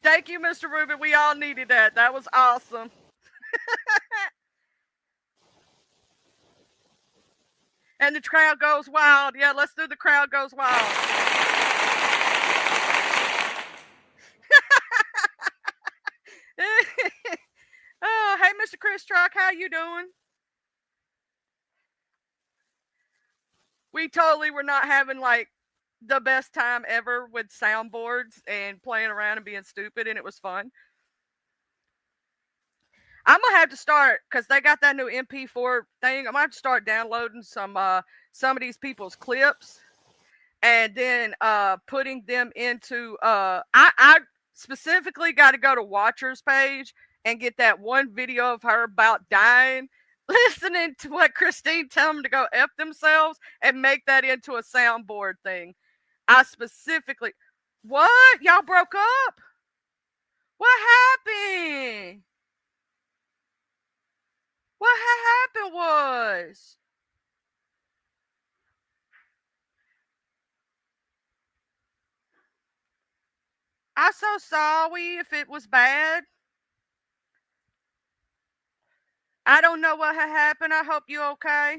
Thank you, Mr. Rubin. We all needed that. That was awesome. And the crowd goes wild. Yeah, let's do the crowd goes wild. Oh, hey, Mr. Chris Truck, how you doing? We totally were not having like the best time ever with soundboards and playing around and being stupid, and it was fun. I'm gonna have to start because they got that new MP4 thing. I'm gonna have to start downloading some of these people's clips and then putting them into I specifically got to go to Watcher's page and get that one video of her about dying, listening to what Christine tell them to go F themselves and make that into a soundboard thing. I specifically, what? Y'all broke up? What happened? What happened was I'm so sorry if it was bad. I don't know what had happened. I hope you're okay.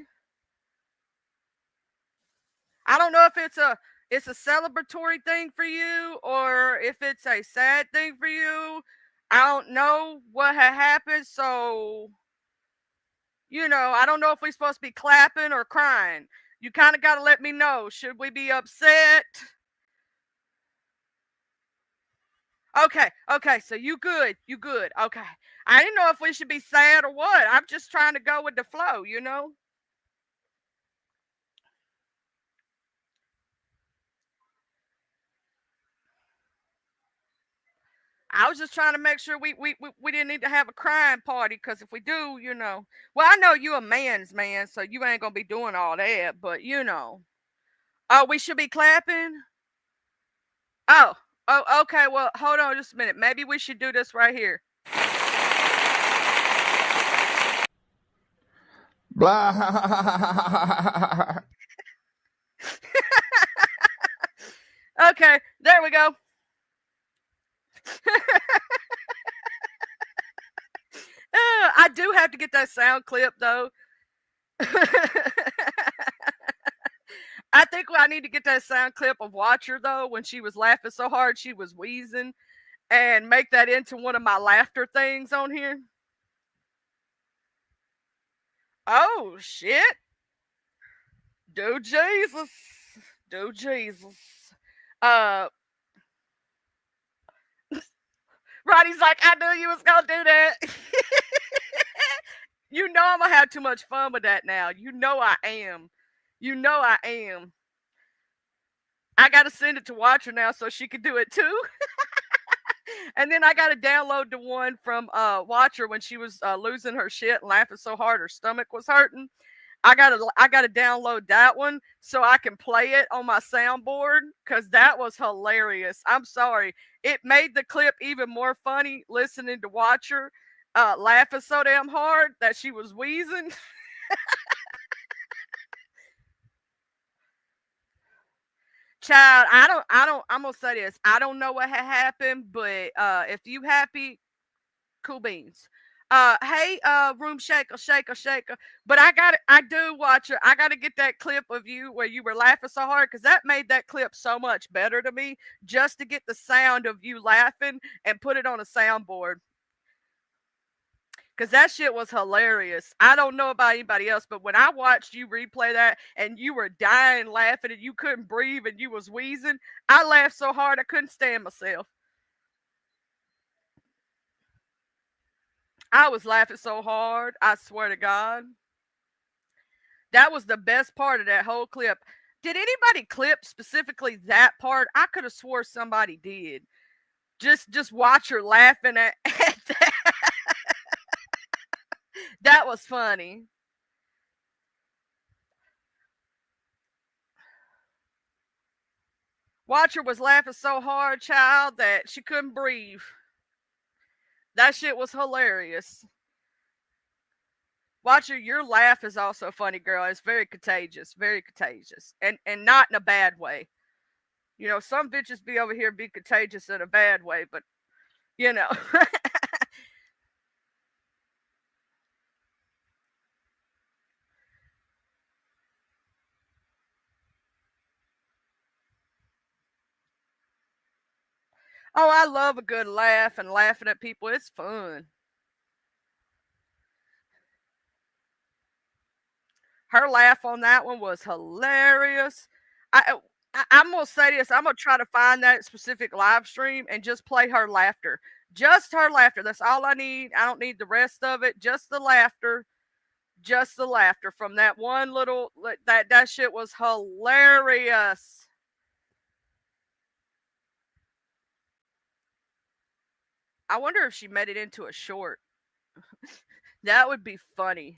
I don't know if it's a celebratory thing for you or if it's a sad thing for you. I don't know what had happened, so I don't know if we're supposed to be clapping or crying. You kind of got to let me know. Should we be upset? Okay, so you good. Okay. I didn't know if we should be sad or what. I'm just trying to go with the flow. I was just trying to make sure we didn't need to have a crying party because if we do, well, I know you a man's man, so you ain't gonna be doing all that, but oh, we should be clapping. Oh, okay. Well, hold on just a minute. Maybe we should do this right here. Blah. Okay, there we go. I do have to get that sound clip though. I think I need to get that sound clip of Watcher though when she was laughing so hard she was wheezing and make that into one of my laughter things on here. Oh shit. Do Jesus. Do Jesus. Uh Roddy's like, I knew you was gonna do that. I'm gonna have too much fun with that now. I am. I am. I gotta send it to Watcher now so she can do it too. And then I gotta download the one from Watcher when she was losing her shit and laughing so hard her stomach was hurting. I gotta download that one so I can play it on my soundboard because that was hilarious. I'm sorry. It made the clip even more funny listening to Watcher laughing so damn hard that she was wheezing. Child, I'm gonna say this. I don't know what had happened, but if you happy, cool beans. Hey, room shaker. But I do watch it. I gotta get that clip of you where you were laughing so hard because that made that clip so much better to me just to get the sound of you laughing and put it on a soundboard. Because that shit was hilarious. I don't know about anybody else, but when I watched you replay that and you were dying laughing and you couldn't breathe and you was wheezing, I laughed so hard I couldn't stand myself. I was laughing so hard, I swear to God. That was the best part of that whole clip. Did anybody clip specifically that part? I could have swore somebody did. Just watch her laughing at that. That was funny. Watcher was laughing so hard, child, that she couldn't breathe. That shit was hilarious. Watcher, your laugh is also funny, girl. It's very contagious, and not in a bad way. Some bitches be over here be contagious in a bad way, but you know. Oh, I love a good laugh and laughing at people. It's fun. Her laugh on that one was hilarious. I, I'm gonna say this. I'm gonna try to find that specific live stream and just play her laughter. Just her laughter. That's all I need. I don't need the rest of it. Just the laughter. Just the laughter from that one little that shit was hilarious. I wonder if she made it into a short. That would be funny.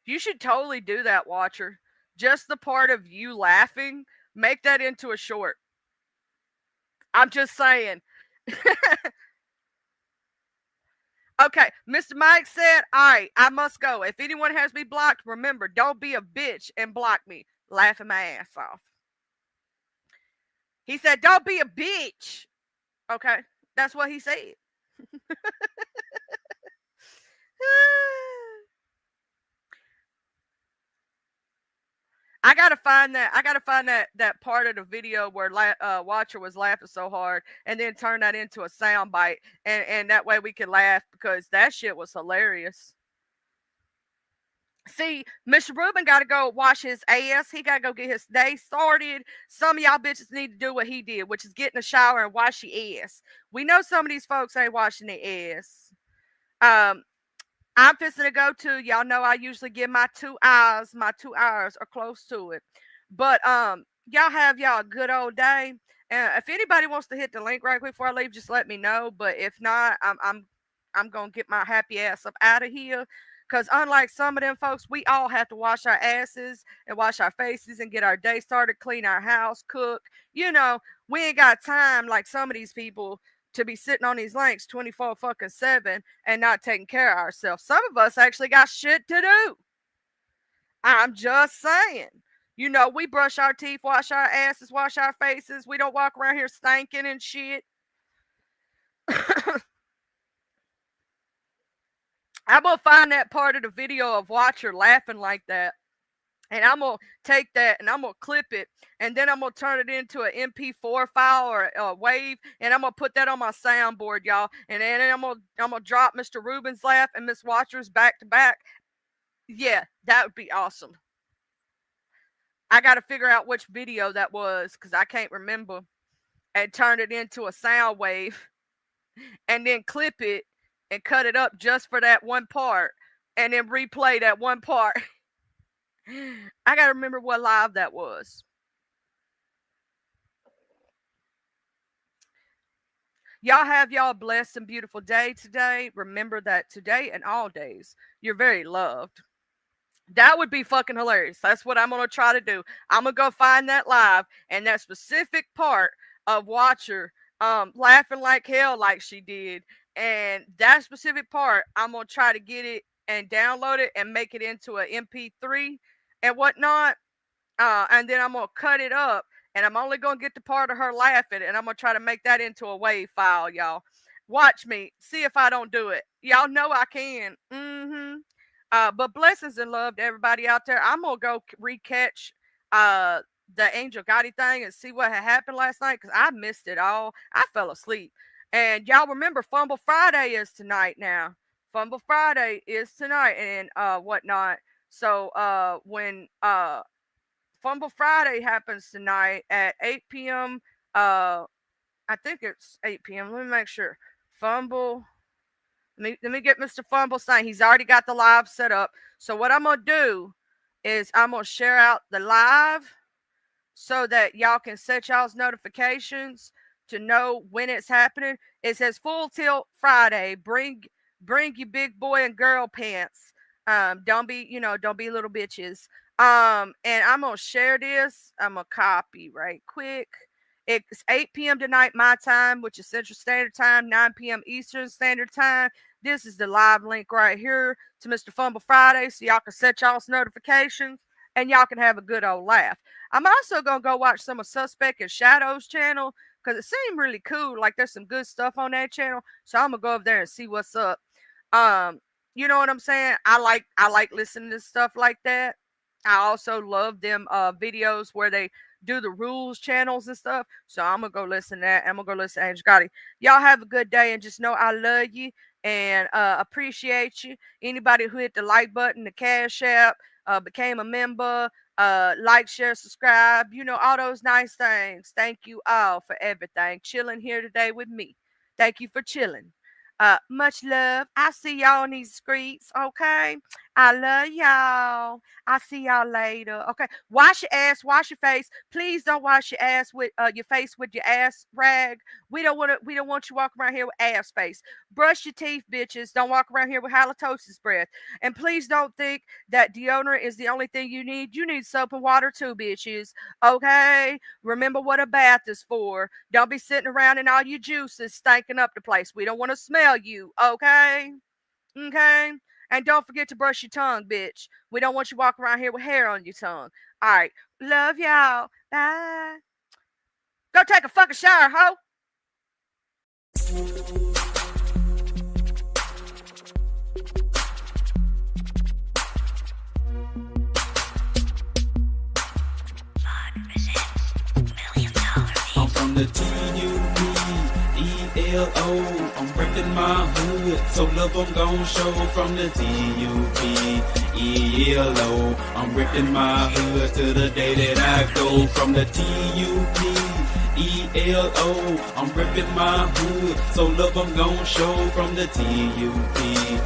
You should totally do that, Watcher. Just the part of you laughing, make that into a short. I'm just saying. Okay, Mr. Mike said, all right, I must go. If anyone has me blocked, remember, don't be a bitch and block me. Laughing my ass off. He said, don't be a bitch. Okay, that's what he said. I gotta find that. I gotta find that part of the video where Watcher was laughing so hard, and then turn that into a sound bite, and that way we can laugh because that shit was hilarious. See, Mr. Rubin got to go wash his ass. He got to go get his day started. Some of y'all bitches need to do what he did, which is get in the shower and wash your ass. We know some of these folks ain't washing their ass. I'm fixing to go to. Y'all know I usually give my 2 hours. My 2 hours are close to it. But y'all have y'all a good old day. And if anybody wants to hit the link right quick before I leave, just let me know. But if not, I'm gonna get my happy ass up out of here. Cause unlike some of them folks, we all have to wash our asses and wash our faces and get our day started, clean our house, cook. You know, we ain't got time like some of these people to be sitting on these links 24 fucking 7 and not taking care of ourselves. Some of us actually got shit to do. I'm just saying. You know, we brush our teeth, wash our asses, wash our faces. We don't walk around here stinking and shit. I'm gonna find that part of the video of Watcher laughing like that. And I'm gonna take that and I'm gonna clip it, and then I'm gonna turn it into an MP4 file or a wave, and I'm gonna put that on my soundboard, y'all. And then I'm gonna drop Mr. Rubin's laugh and Miss Watcher's back to back. Yeah, that would be awesome. I got to figure out which video that was because I can't remember, and turn it into a sound wave, and then clip it and cut it up just for that one part, and then replay that one part. I got to remember what live that was. Y'all have y'all a blessed and beautiful day today. Remember that today and all days, you're very loved. That would be fucking hilarious. That's what I'm going to try to do. I'm going to go find that live and that specific part of Watcher laughing like hell like she did. And that specific part, I'm going to try to get it and download it and make it into an MP3 and whatnot. And then I'm going to cut it up. And I'm only going to get the part of her laughing. And I'm going to try to make that into a WAV file, y'all. Watch me. See if I don't do it. Y'all know I can. But blessings and love to everybody out there. I'm gonna go recatch the Angel Gotti thing and see what had happened last night because I missed it all. I fell asleep. And y'all remember Fumble Friday is tonight now. Fumble Friday is tonight and whatnot. So when Fumble Friday happens tonight at 8 p.m. I think it's 8 p.m. Let me make sure. Fumble. Let me get Mr. Fumble saying he's already got the live set up. So what I'm gonna do is I'm gonna share out the live so that y'all can set y'all's notifications to know when it's happening. It says Full Tilt Friday. Bring your big boy and girl pants. Don't be little bitches. And I'm gonna share this. I'm gonna copy right quick. It's 8 p.m. tonight, my time, which is Central Standard Time, 9 p.m. Eastern Standard Time. This is the live link right here to Mr. Fumble Friday, so y'all can set y'all's notifications and y'all can have a good old laugh. I'm also going to go watch some of Suspect and Shadows channel because it seemed really cool. Like there's some good stuff on that channel. So I'm going to go over there and see what's up. You know what I'm saying? I like listening to stuff like that. I also love them videos where they do the rules channels and stuff. So I'm gonna go listen to that. I'm gonna go listen to Angel Gotti. Y'all have a good day and just know I love you and appreciate you. Anybody who hit the like button, the Cash App, became a member, like, share, subscribe, all those nice things. Thank you all for everything. Chilling here today with me. Thank you for chilling. Much love. I see y'all in these streets, okay? I love y'all. I see y'all later. Okay. Wash your ass, wash your face. Please don't wash your ass with your face with your ass rag. We don't want you walking around here with ass face. Brush your teeth, bitches. Don't walk around here with halitosis breath. And please don't think that deodorant is the only thing you need. You need soap and water too, bitches. Okay? Remember what a bath is for. Don't be sitting around in all your juices stinking up the place. We don't want to smell you, okay? Okay? And don't forget to brush your tongue, bitch. We don't want you walking around here with hair on your tongue. All right. Love y'all. Bye. Go take a fucking shower, ho. I'm from the TUPELO. I'm reppin' my hood, so love I'm gon' show from the TUPELO. I'm reppin' my hood to the day that I go from the TUPELO. I'm reppin' my hood, so love I'm gon' show from the TUPELO.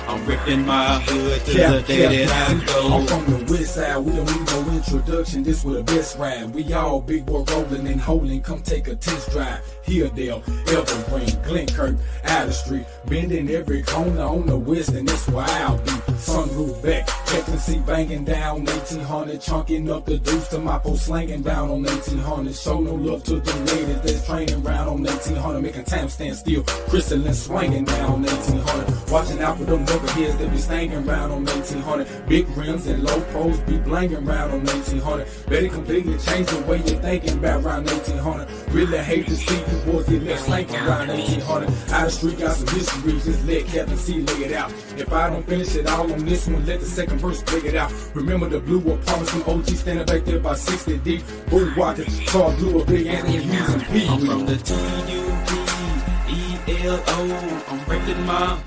I'm ripping my hood to the day that I go. I'm from the west side, we don't need no introduction. This was the best ride. We all big boy rolling and holding. Come take a test drive. Hilldale, Evergreen, Glenkirk, Outer Street, bending every corner on the west, and that's where I'll be. Sunroof back, checking seat banging down 1800, chunking up the deuce to my post slanging down on 1800. Show no love to the ladies that's training round on 1800, making time stand still. Crystalline swinging down on 1800. Watching out for them rubberheads that be stanging round on 1800. Big rims and low pros be blanging round on 1800. Better completely change the way you're thinking about round 1800. Really hate to see you boys get left slanking around 1800. Out of street got some history, just let Captain C lay it out. If I don't finish it all on this one, let the second verse break it out. Remember the blue apartments from OG standing back there about 60 deep. Bull walking, saw blue a big Anthony Hughes and P. I'm from the TUPELO. I'm reppin' my